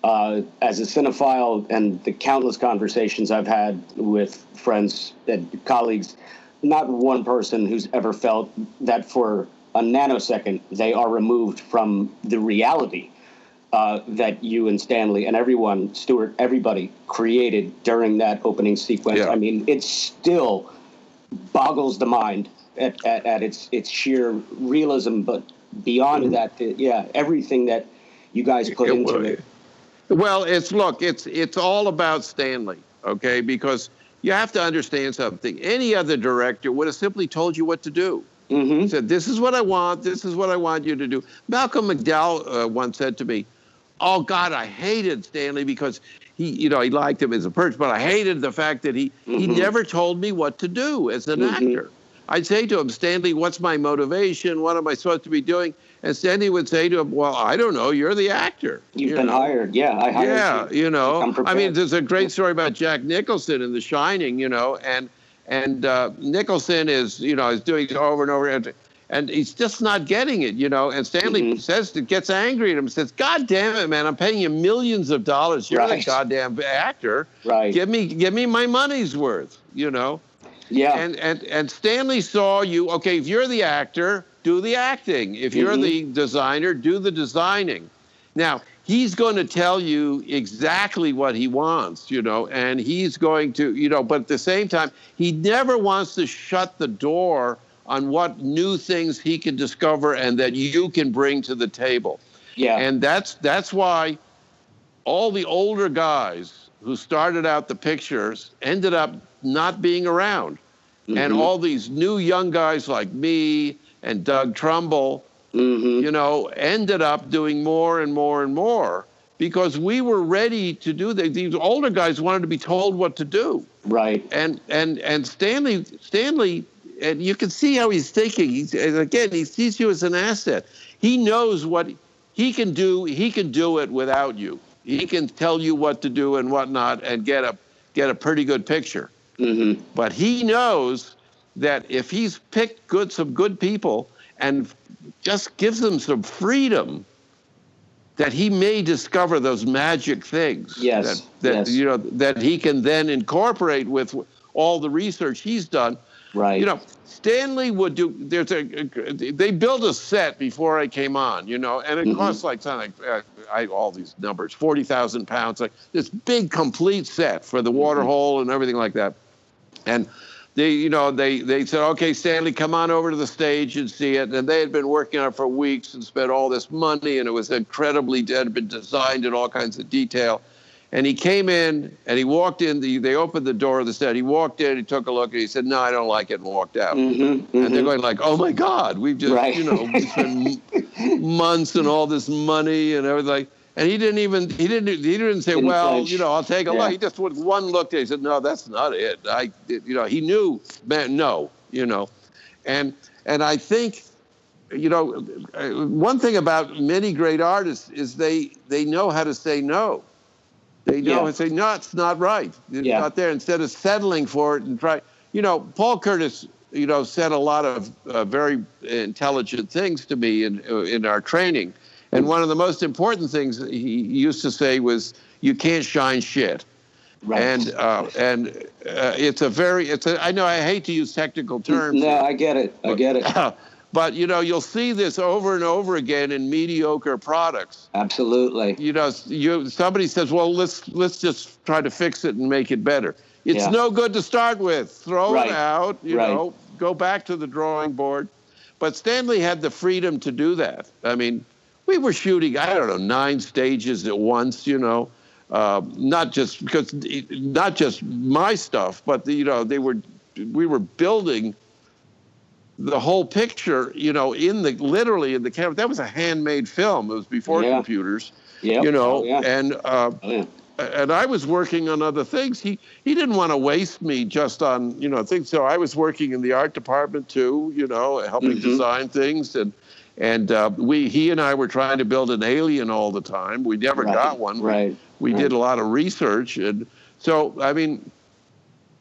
as a cinephile and the countless conversations I've had with friends and colleagues, not one person who's ever felt that for a nanosecond they are removed from the reality that you and Stanley and everyone, Stuart, everybody created during that opening sequence. Yeah. I mean, it still boggles the mind at its sheer realism, but beyond that, everything that you guys put into it. Well, it's all about Stanley, okay? Because you have to understand something. Any other director would have simply told you what to do. Mm-hmm. He said, this is what I want. This is what I want you to do. Malcolm McDowell once said to me, oh, God, I hated Stanley because he liked him as a person, but I hated the fact that he never told me what to do as an actor. I'd say to him, Stanley, what's my motivation? What am I supposed to be doing? And Stanley would say to him, well, I don't know. You're the actor. You've been hired. Yeah, I hired you. I mean, there's a great story about Jack Nicholson in The Shining, and Nicholson is doing it over and over, and he's just not getting it, and Stanley gets angry at him and says, God damn it, man, I'm paying you millions of dollars. You're the goddamn actor. Right. Give me my money's worth, Yeah. And Stanley saw you, okay, if you're the actor, do the acting. If you're the designer, do the designing. Now, he's going to tell you exactly what he wants, and he's going to, but at the same time, he never wants to shut the door on what new things he can discover and that you can bring to the table. Yeah. And that's why all the older guys who started out the pictures ended up not being around. And all these new young guys like me and Doug Trumbull, ended up doing more and more and more because we were ready to do that. These older guys wanted to be told what to do. Right. And Stanley, and you can see how he's thinking. He sees you as an asset. He knows what he can do. He can do it without you. He can tell you what to do and whatnot and get a pretty good picture. But he knows that if he's picked some good people and just gives them some freedom, that he may discover those magic things that he can then incorporate with all the research he's done. Right. Stanley would do. They built a set before I came on, and it costs like something like all these numbers, 40,000 pounds, like this big complete set for the water hole and everything like that. And they said, okay, Stanley, come on over to the stage and see it. And they had been working on it for weeks and spent all this money, and it was had been designed in all kinds of detail. And he came in and he walked in. They opened the door of the set. He walked in, he took a look, and he said, "No, I don't like it," and walked out. And they're going like, "Oh my God, we've just we spent months and all this money and everything." And he didn't say, "Well, I'll take a look." He just with one look, he said, "No, that's not it." He knew, man, no, and I think, one thing about many great artists is they know how to say no. They know and say, no, it's not right. It's not there. Instead of settling for it and try. Paul Curtis, said a lot of very intelligent things to me in our training. And one of the most important things he used to say was, you can't shine shit. Right. And I know I hate to use technical terms. No, I get it. But, you'll see this over and over again in mediocre products. Absolutely. Somebody says, well, let's just try to fix it and make it better. It's no good to start with. Throw it out, go back to the drawing board. But Stanley had the freedom to do that. I mean, we were shooting, 9 stages at once, not just my stuff, but we were building the whole picture, literally in the camera. That was a handmade film. It was before computers, and I was working on other things. He didn't want to waste me just on, things. So I was working in the art department too, helping design things. And he and I were trying to build an alien all the time. We never got one. We did a lot of research. And so, I mean,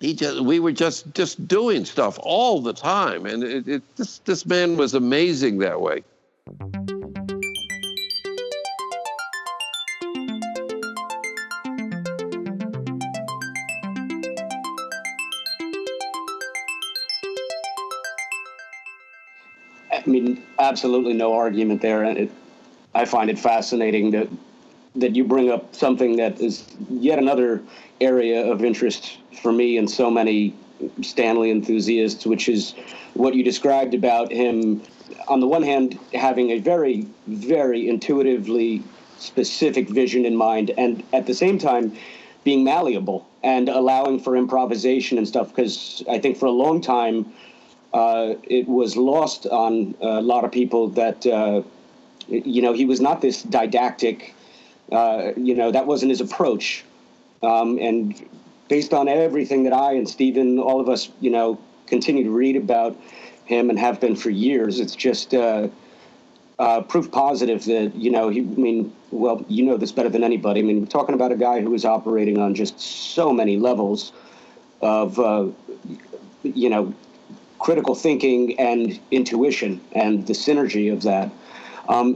we were just doing stuff all the time, and this man was amazing that way. I mean, absolutely no argument there, and I find it fascinating that you bring up something that is yet another area of interest for me and so many Stanley enthusiasts, which is what you described about him, on the one hand, having a very, very intuitively specific vision in mind, and at the same time being malleable and allowing for improvisation and stuff, because I think for a long time it was lost on a lot of people that, he was not this didactic, that wasn't his approach. And based on everything that I and Stephen, all of us, continue to read about him and have been for years, it's just proof positive that, you know this better than anybody. I mean, we're talking about a guy who is operating on just so many levels of, critical thinking and intuition and the synergy of that.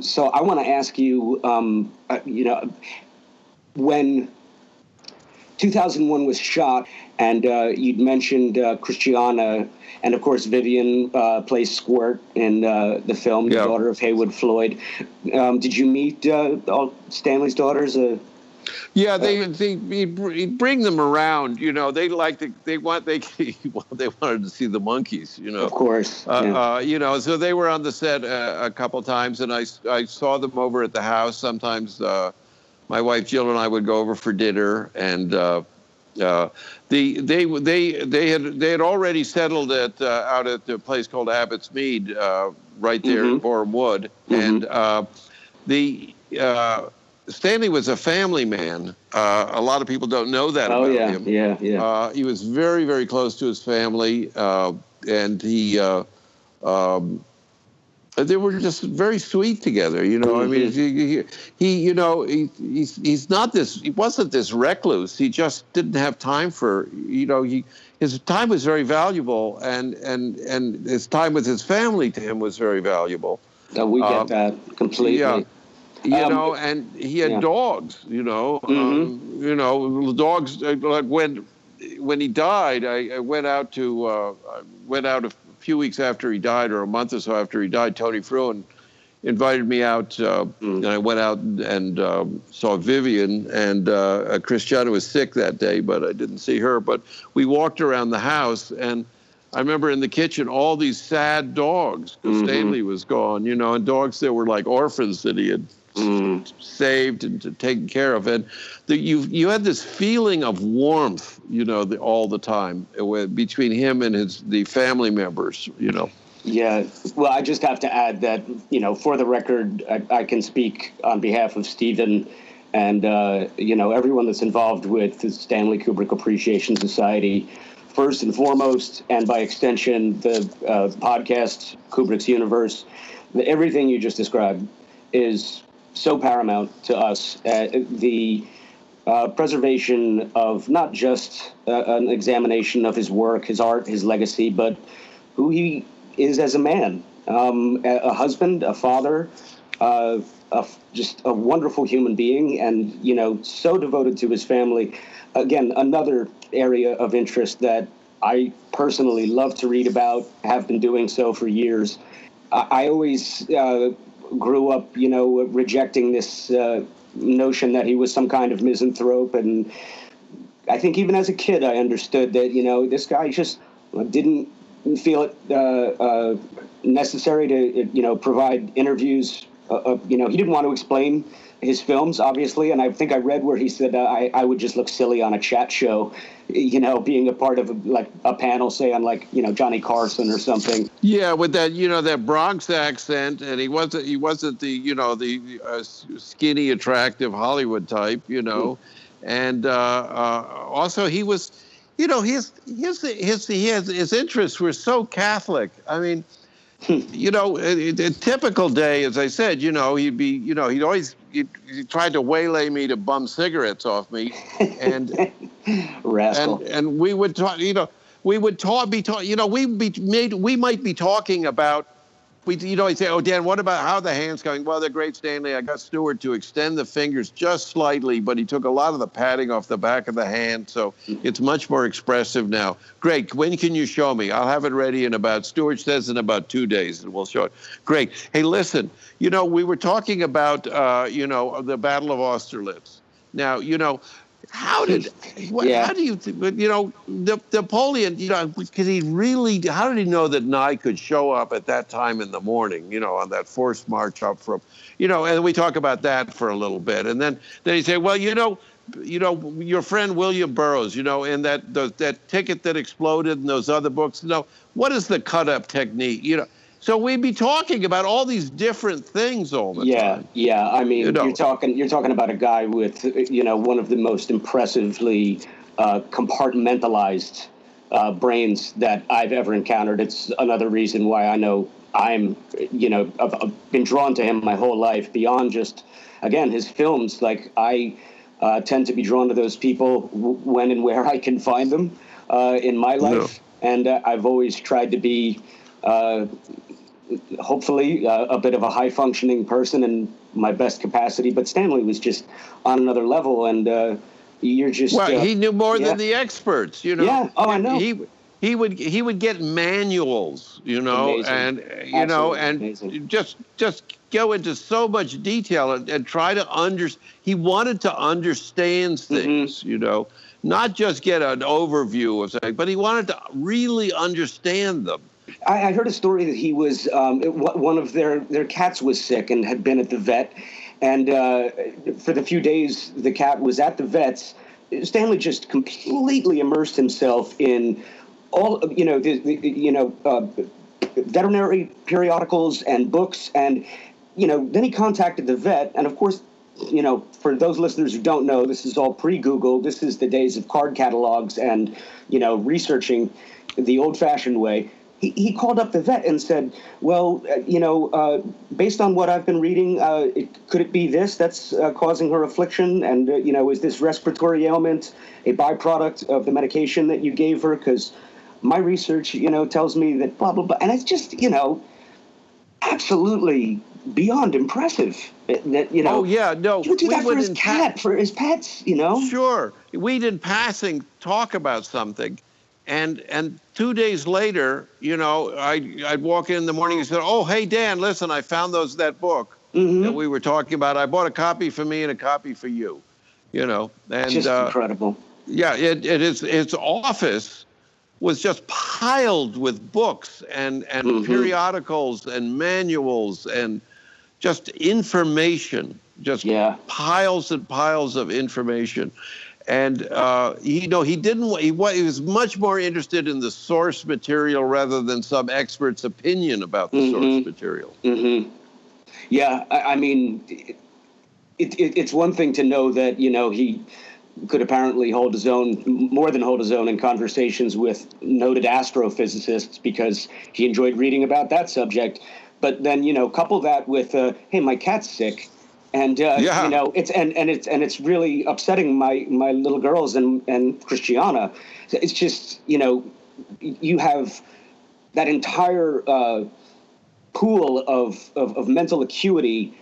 So I want to ask you, when 2001 was shot, and you'd mentioned Christiana, and of course Vivian plays Squirt in the film, the daughter of Haywood Floyd. Did you meet all Stanley's daughters? Yeah, he'd bring them around. They wanted to see the monkeys. Of course. So they were on the set a couple times, and I saw them over at the house. Sometimes my wife Jill and I would go over for dinner, and they had already settled out at a place called Abbott's Mead, right there in Boreham Wood, and Stanley was a family man. A lot of people don't know that about him. Yeah. He was very, very close to his family, and he they were just very sweet together. I mean, he's not this. He wasn't this recluse. He just didn't have time for. His time was very valuable, and his time with his family to him was very valuble. We get that completely. Yeah. And he had dogs, dogs, like when he died, I went out a few weeks after he died, or a month or so after he died. Tony Fruin invited me out, and I went out and saw Vivian, and Christiana was sick that day, but I didn't see her. But we walked around the house, and I remember in the kitchen all these sad dogs, because Stanley was gone, and dogs that were like orphans that he had saved and taken care of, and you had this feeling of warmth, all the time between him and the family members, Yeah, well, I just have to add that, for the record, I can speak on behalf of Stephen and everyone that's involved with the Stanley Kubrick Appreciation Society, first and foremost, and by extension, the podcast Kubrick's Universe. Everything you just described is so paramount to us. The preservation of not just an examination of his work, his art, his legacy, but who he is as a man, a husband, a father, just a wonderful human being, and so devoted to his family. Again, another area of interest that I personally love to read about, have been doing so for years. I always grew up, rejecting this notion that he was some kind of misanthrope. And I think even as a kid, I understood that, this guy just didn't feel it necessary to, provide interviews. He didn't want to explain his films, obviously. And I think I read where he said, I would just look silly on a chat show, being a part of a panel, say on Johnny Carson or something. Yeah, with that, that Bronx accent, and he wasn't the skinny, attractive Hollywood type, and also he was, his interests were so Catholic. I mean, You know, a typical day, as I said, you know, he tried to waylay me to bum cigarettes off me, and Rascal. and we would talk, you know, we might be talking about. He'd say, "Oh, Dan, what about how the hand's going?" "Well, they're great, Stanley. I got Stewart to extend the fingers just slightly, but he took a lot of the padding off the back of the hand, so it's much more expressive now." "Great. When can you show me?" "I'll have it ready Stewart says in about 2 days, and we'll show it." "Great. Hey, listen, you know, we were talking about, the Battle of Austerlitz. Now, you know, how do you, Napoleon, because how did he know that Nye could show up at that time in the morning, on that forced march up from, and we talk about that for a little bit. And then he say, well, your friend William Burroughs, in that ticket that exploded and those other books, what is the cut-up technique, So we'd be talking about all these different things all the time. Yeah. I mean, you're talking about a guy with, one of the most impressively compartmentalized brains that I've ever encountered. It's another reason why I know I've been drawn to him my whole life beyond just, again, his films. Like, I tend to be drawn to those people when and where I can find them in my life. Yeah. And I've always tried to be hopefully a bit of a high-functioning person in my best capacity, but Stanley was just on another level, and you're just... Well, he knew more than the experts, Yeah, I know. He would get manuals, Amazing. And, Amazing. and just go into so much detail and try to he wanted to understand things, not just get an overview of something, but he wanted to really understand them. I heard a story that he was, one of their cats was sick and had been at the vet. And for the few days the cat was at the vet's, Stanley just completely immersed himself in all, veterinary periodicals and books. And, then he contacted the vet. And of course, for those listeners who don't know, this is all pre-Google. This is the days of card catalogs and, researching the old-fashioned way. He called up the vet and said, well, based on what I've been reading, could it be this that's causing her affliction? And, is this respiratory ailment a byproduct of the medication that you gave her? Because my research, tells me that blah, blah, blah. And it's just, absolutely beyond impressive that, Oh, yeah, no. He would do that for his cat, for his pets, Sure. We'd in passing talk about something. And 2 days later, I'd walk in the morning and say, "Oh, hey, Dan, listen, I found that book that we were talking about. I bought a copy for me and a copy for you." And just incredible. Yeah, its office was just piled with books and periodicals and manuals and just information, piles and piles of information. And he was much more interested in the source material rather than some expert's opinion about the source material. Yeah, I mean, it's one thing to know that he could apparently hold his own, more than hold his own, in conversations with noted astrophysicists because he enjoyed reading about that subject. But then couple that with hey, my cat's sick. And it's really upsetting my little girls and Christiana. It's just you have that entire pool of mental acuity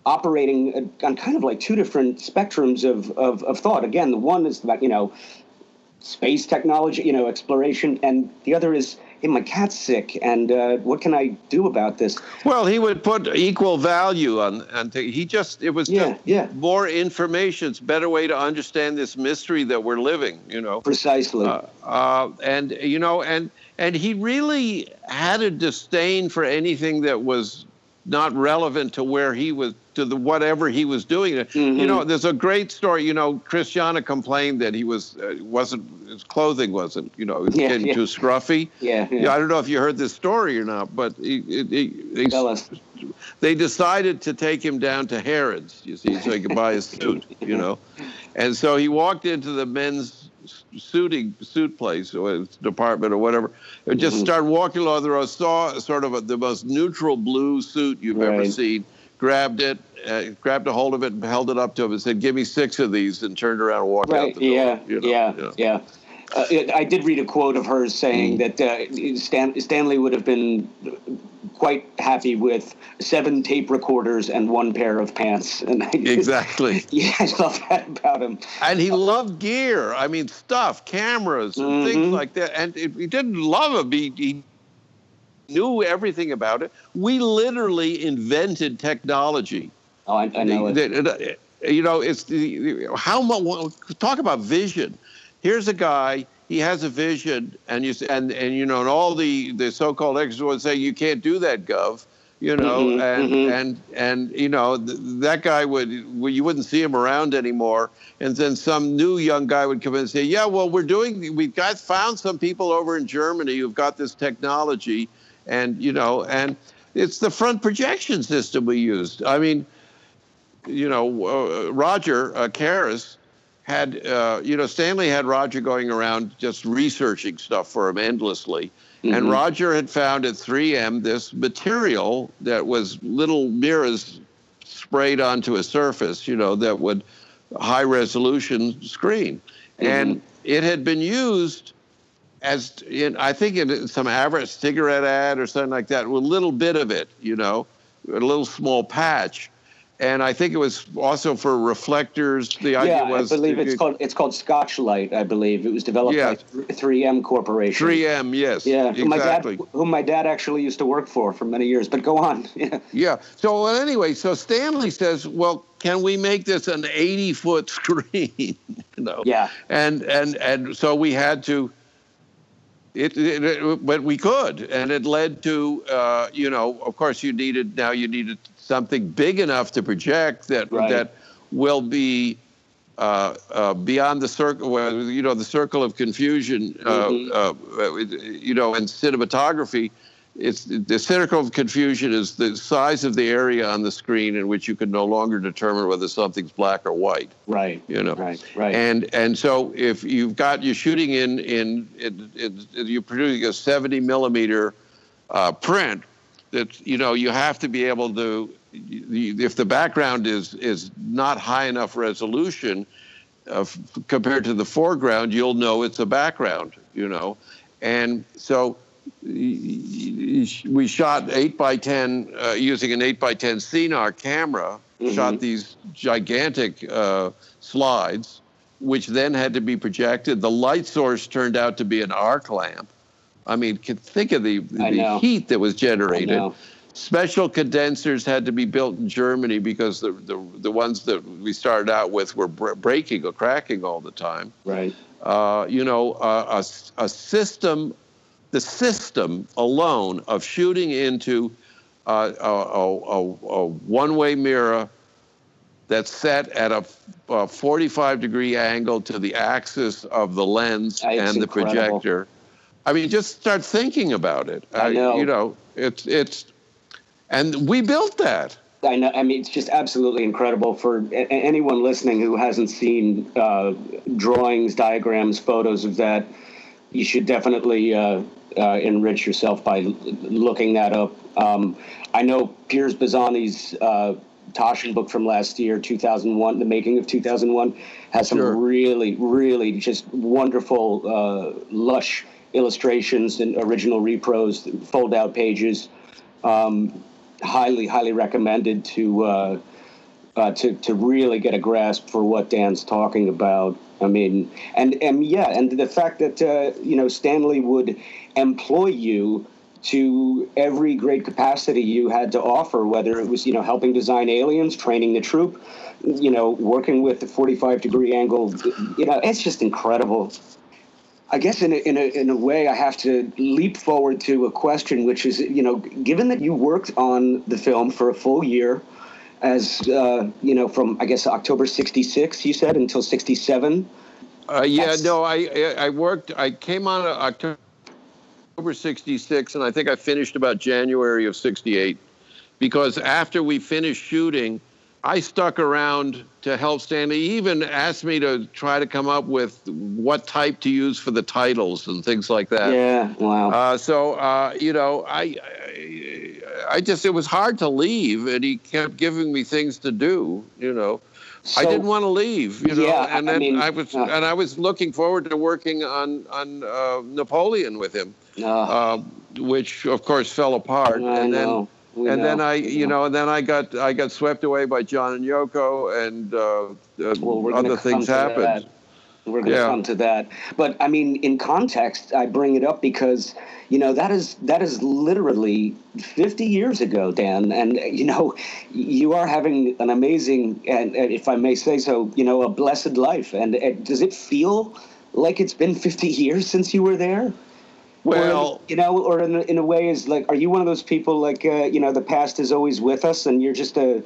operating on kind of like two different spectrums of thought. Again, the one is about space technology, exploration, and the other is, hey, my cat's sick, and what can I do about this? Well, he would put equal value on it was just more information. It's a better way to understand this mystery that we're living, Precisely. And he really had a disdain for anything that was not relevant to where he was, to whatever he was doing. There's a great story. Christiana complained that he his clothing wasn't, getting too scruffy. Yeah. I don't know if you heard this story or not, but they decided to take him down to Harrods, you see, so he could buy a suit, And so he walked into the men's suit place or department or whatever, and just started walking along the road, saw sort of the most neutral blue suit you've ever seen, grabbed it, grabbed a hold of it and held it up to him and said, "Give me 6 of these," and turned around and walked out the door. Yeah. I did read a quote of hers saying that Stanley would have been quite happy with 7 tape recorders and 1 pair of pants. And exactly. Yeah, I love that about him. And he loved gear. I mean, stuff, cameras, and things like that. And he didn't love them. He knew everything about it. We literally invented technology. Oh, I know it. You know, it's how much. Talk about vision. Here's a guy. He has a vision, and you know, and all the so-called experts would say you can't do that, Gov. You know, and you know that guy you wouldn't see him around anymore. And then some new young guy would come in and say, "Yeah, well, we've found some people over in Germany who've got this technology, and you know, and it's the front projection system we used. I mean, you know, Roger Karras had, you know, Stanley had Roger going around just researching stuff for him endlessly. And Roger had found at 3M this material that was little mirrors sprayed onto a surface, you know, that would high resolution screen. And it had been used as I think in some average cigarette ad or something like that, with a little bit of it, you know, a little small patch. And I think it was also for reflectors. The idea was, I believe it's called Scotch-Lite. I believe it was developed by 3M Corporation. 3M, yes. Yeah, exactly. Whom my dad actually used to work for many years. But go on. Yeah. So anyway, so Stanley says, "Well, can we make this an 80-foot screen?" You know. Yeah. And so we had to. But we could, and it led to, you know, of course you needed something big enough to project that will be beyond the circle, you know, the circle of confusion, you know, in cinematography. It's the circle of confusion is the size of the area on the screen in which you can no longer determine whether something's black or white. Right. You know. Right. And so if you're shooting you're producing a 70 millimeter print, that you know you have to be able to. If the background is not high enough resolution compared to the foreground, you'll know it's a background. You know, and so. We shot 8x10 using an 8x10 Cinar camera, shot these gigantic slides, which then had to be projected. The light source turned out to be an arc lamp. I mean, think of the heat that was generated. Special condensers had to be built in Germany because the ones that we started out with were breaking or cracking all the time. Right. You know, a system. The system alone of shooting into a one-way mirror that's set at a 45-degree angle to the axis of the lens and the projector. I mean, just start thinking about it. I know. You know, it's, and we built that. I know. I mean, it's just absolutely incredible for anyone listening who hasn't seen drawings, diagrams, photos of that. You should definitely enrich yourself by looking that up. I know Piers Bazzani's Taschen book from last year, 2001, The Making of 2001, has some really, really just wonderful, lush illustrations and original repros, fold-out pages. Highly, highly recommended to really get a grasp for what Dan's talking about. I mean, and the fact that you know, Stanley would employ you to every great capacity you had to offer, whether it was, you know, helping design aliens, training the troop, you know, working with the 45-degree angle, you know, it's just incredible. I guess in a way I have to leap forward to a question, which is, you know, given that you worked on the film for a full year, as you know, from I guess October '66, you said, until '67. I came on October '66, and I think I finished about January of '68, because after we finished shooting, I stuck around to help Stanley. He even asked me to try to come up with what type to use for the titles and things like that. Yeah, wow. You know, I just, it was hard to leave, and he kept giving me things to do, you know. I didn't want to leave, you know. Yeah, and then I mean, I was looking forward to working on Napoleon with him, which of course fell apart. And then I got swept away by John and Yoko, and other things happened. We're going to come to that. But I mean, in context, I bring it up because, you know, that is literally 50 years ago, Dan. And, you know, you are having an amazing, and if I may say so, you know, a blessed life. And does it feel like it's been 50 years since you were there? Well, you know, or in a way, is like, are you one of those people like, you know, the past is always with us and you're just a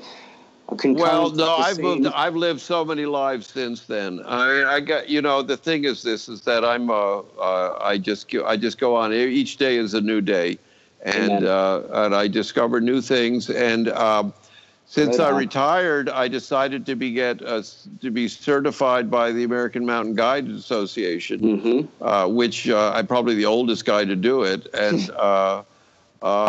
well, no, I've lived so many lives since then. I got, you know, the thing is that I just go on. Each day is a new day, and I discover new things. And since I retired, I decided to be certified by the American Mountain Guide Association, which I'm probably the oldest guy to do it, and.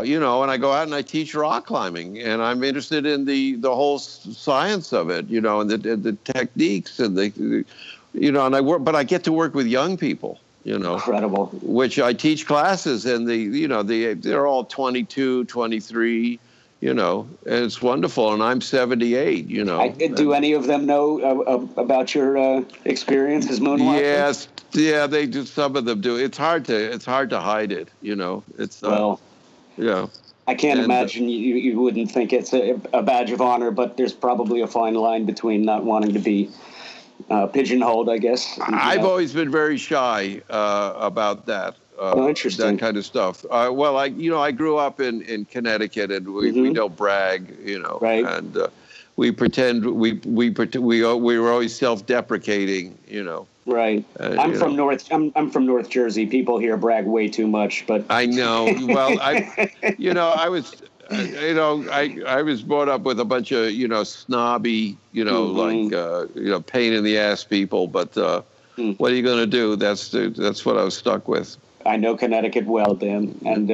You know, and I go out and I teach rock climbing, and I'm interested in the whole science of it, you know, and the techniques and you know, and but I get to work with young people, you know. Incredible. Which I teach classes, and they're all 22, 23, you know, and it's wonderful, and I'm 78, you know. Do any of them know about your experience as Moonwatcher? Yes, yeah, they do. Some of them do. It's hard to hide it, you know. It's yeah. I can't imagine you wouldn't think it's a badge of honor, but there's probably a fine line between not wanting to be pigeonholed, I guess. I've always been very shy about that. Interesting. That kind of stuff. Well, I grew up in Connecticut, and we don't brag, you know. Right. And we pretend we were always self-deprecating, you know. Right. I'm from North Jersey. People here brag way too much, but I know. Well, I was brought up with a bunch of, you know, snobby, you know, like pain in the ass people. But what are you going to do? That's what I was stuck with. I know Connecticut well, Dan, and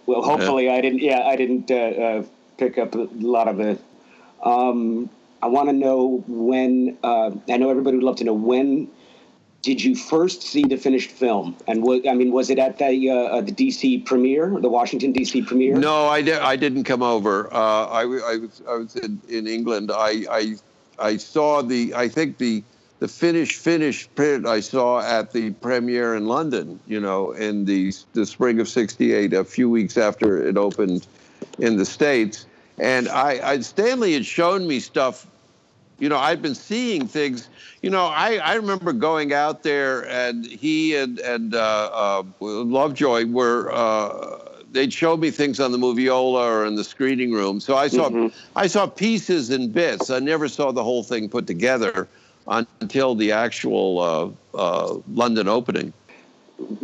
well, hopefully I didn't pick up a lot of it. I want to know when. I know everybody would love to know when. Did you first see the finished film? And was it at the DC premiere, the Washington DC premiere? No, I didn't come over. I was in England. I saw the finished print I saw at the premiere in London. You know, in the spring of '68, a few weeks after it opened in the States. And Stanley had shown me stuff. You know, I'd been seeing things. You know, I remember going out there, and he and Lovejoy were. They'd show me things on the moviola or in the screening room. So I saw pieces and bits. I never saw the whole thing put together until the actual London opening.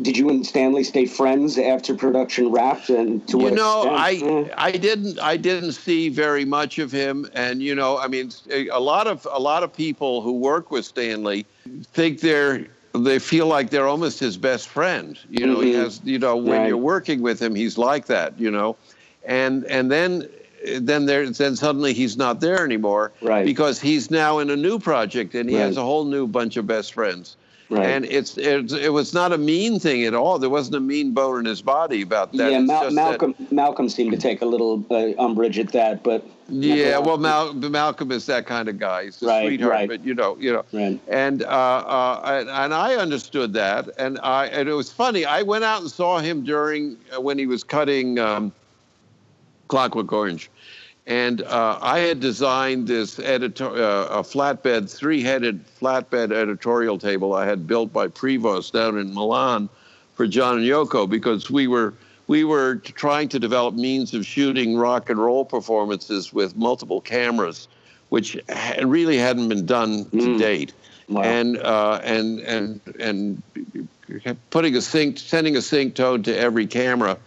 Did you and Stanley stay friends after production wrapped? And to what extent? I didn't see very much of him, and you know, I mean, a lot of people who work with Stanley think they feel like they're almost his best friend. You know, he has, you know, when you're working with him, he's like that, you know, and then suddenly he's not there anymore, right? Because he's now in a new project, and he has a whole new bunch of best friends. Right. And it was not a mean thing at all. There wasn't a mean bone in his body about that. Yeah, Malcolm seemed to take a little umbrage at that, but yeah, well, Malcolm is that kind of guy. He's a sweetheart, but you know, right. And I understood that, and it was funny. I went out and saw him when he was cutting Clockwork Orange. And I had designed this a flatbed, three-headed flatbed editorial table I had built by Prevost down in Milan for John and Yoko, because we were trying to develop means of shooting rock and roll performances with multiple cameras, which really hadn't been done to date. Wow. And sending a sync tone to every camera.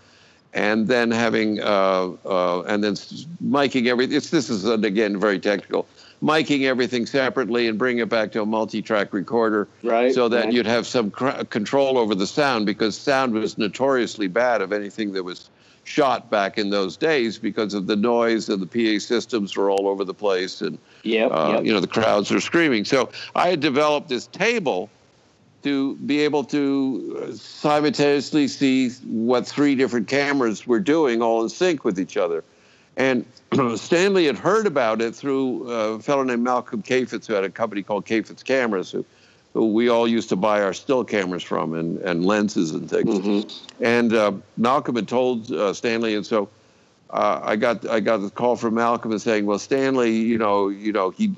and then having and then miking everything. This is again very technical. Miking everything separately and bring it back to a multi-track recorder, so that you'd have some control over the sound, because sound was notoriously bad of anything that was shot back in those days because of the noise, and the PA systems were all over the place, and the crowds were screaming. So I had developed this table to be able to simultaneously see what 3 different cameras were doing, all in sync with each other. And Stanley had heard about it through a fellow named Malcolm Kafitz, who had a company called Kafitz Cameras, who we all used to buy our still cameras from, and lenses and things. Mm-hmm. And Malcolm had told Stanley, and so I got the call from Malcolm and saying, well, Stanley, he doesn't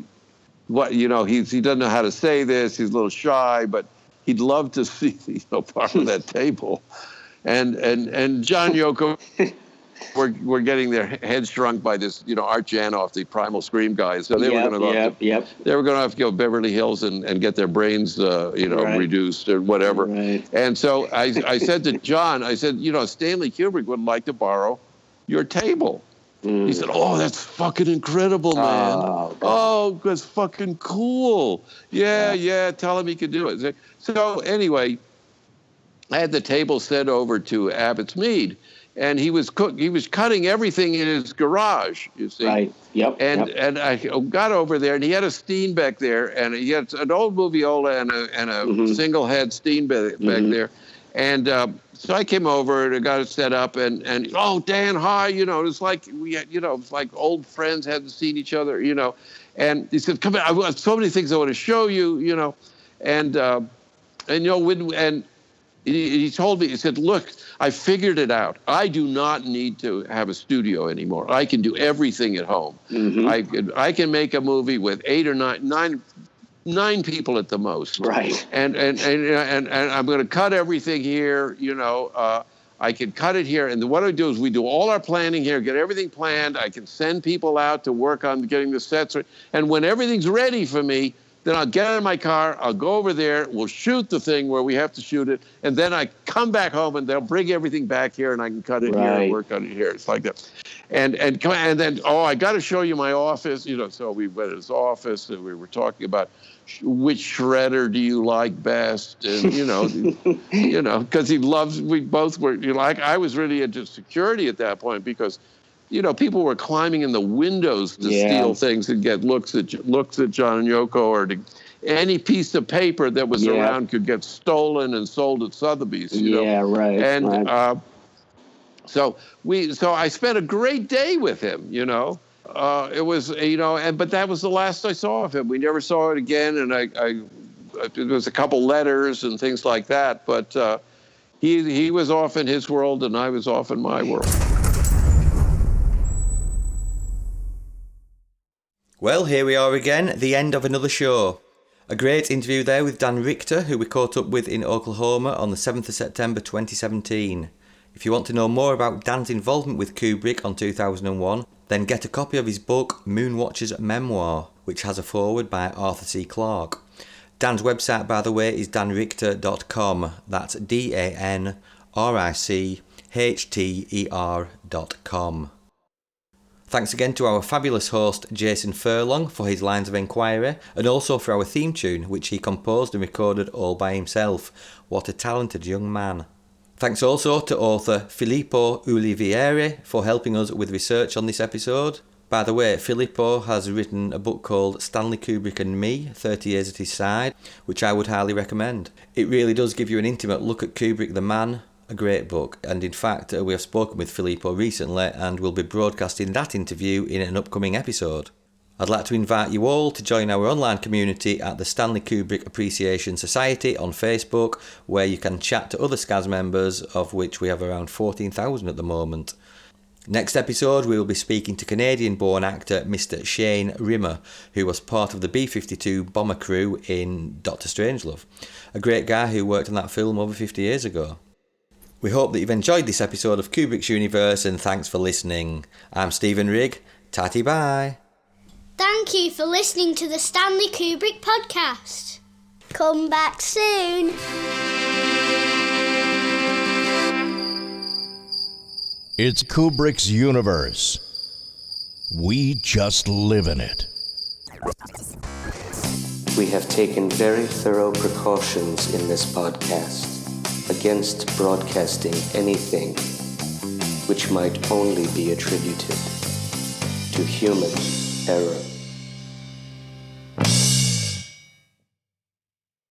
know how to say this. He's a little shy, but he'd love to see part of that table. And John Yoko were getting their heads shrunk by this, Art Janoff, the Primal Scream guys. So they were going to go. They were going to have to go to Beverly Hills and get their brains, reduced or whatever. Right. And so I said to John, Stanley Kubrick would like to borrow your table. He said, "Oh, that's fucking incredible, man. Oh, that's fucking cool. Yeah. Tell him he could do it." So anyway, I had the table sent over to Abbott's Mead. And he was cutting everything in his garage, you see. Right. Yep. And I got over there, and he had a Steenbeck there, and he had an old moviola and a single head Steenbeck back there. And so I came over and I got it set up, and Dan, hi, it's like we had, it's like old friends hadn't seen each other, And he said, "Come in, I've got so many things I want to show you, And he told me, he said, "Look, I figured it out. I do not need to have a studio anymore. I can do everything at home. Mm-hmm. I can make a movie with 8 or 9 people at the most. Right. And I'm going to cut everything here. I can cut it here. And what I do is we do all our planning here, get everything planned. I can send people out to work on getting the sets. And when everything's ready for me, then I'll get in my car, I'll go over there, we'll shoot the thing where we have to shoot it, and then I come back home and they'll bring everything back here and I can cut it here and work on it here." It's like that. And then, I got to show you my office, so we went to his office and we were talking about which shredder do you like best, and, because we both were, I was really into security at that point because, people were climbing in the windows to steal things and get looks at John and Yoko, or any piece of paper that was around could get stolen and sold at Sotheby's. And so I spent a great day with him. It was but that was the last I saw of him. We never saw it again, and there was a couple letters and things like that. But he was off in his world, and I was off in my world. Well, here we are again, the end of another show. A great interview there with Dan Richter, who we caught up with in Oklahoma on the 7th of September 2017. If you want to know more about Dan's involvement with Kubrick on 2001, then get a copy of his book Moonwatcher's Memoir, which has a foreword by Arthur C. Clarke. Dan's website, by the way, is danrichter.com. That's DANRICHTER.com. Thanks again to our fabulous host Jason Furlong for his lines of inquiry, and also for our theme tune, which he composed and recorded all by himself. What a talented young man. Thanks also to author Filippo Ulivieri for helping us with research on this episode. By the way, Filippo has written a book called Stanley Kubrick and Me, 30 Years at His Side, which I would highly recommend. It really does give you an intimate look at Kubrick the man. A great book, and in fact we have spoken with Filippo recently and will be broadcasting that interview in an upcoming episode. I'd like to invite you all to join our online community at the Stanley Kubrick Appreciation Society on Facebook, where you can chat to other SCAS members, of which we have around 14,000 at the moment. Next episode we will be speaking to Canadian-born actor Mr. Shane Rimmer, who was part of the B-52 bomber crew in Dr. Strangelove, a great guy who worked on that film over 50 years ago. We hope that you've enjoyed this episode of Kubrick's Universe, and thanks for listening. I'm Stephen Rigg. Tatty bye. Thank you for listening to the Stanley Kubrick podcast. Come back soon. It's Kubrick's universe. We just live in it. We have taken very thorough precautions in this podcast against broadcasting anything which might only be attributed to human error.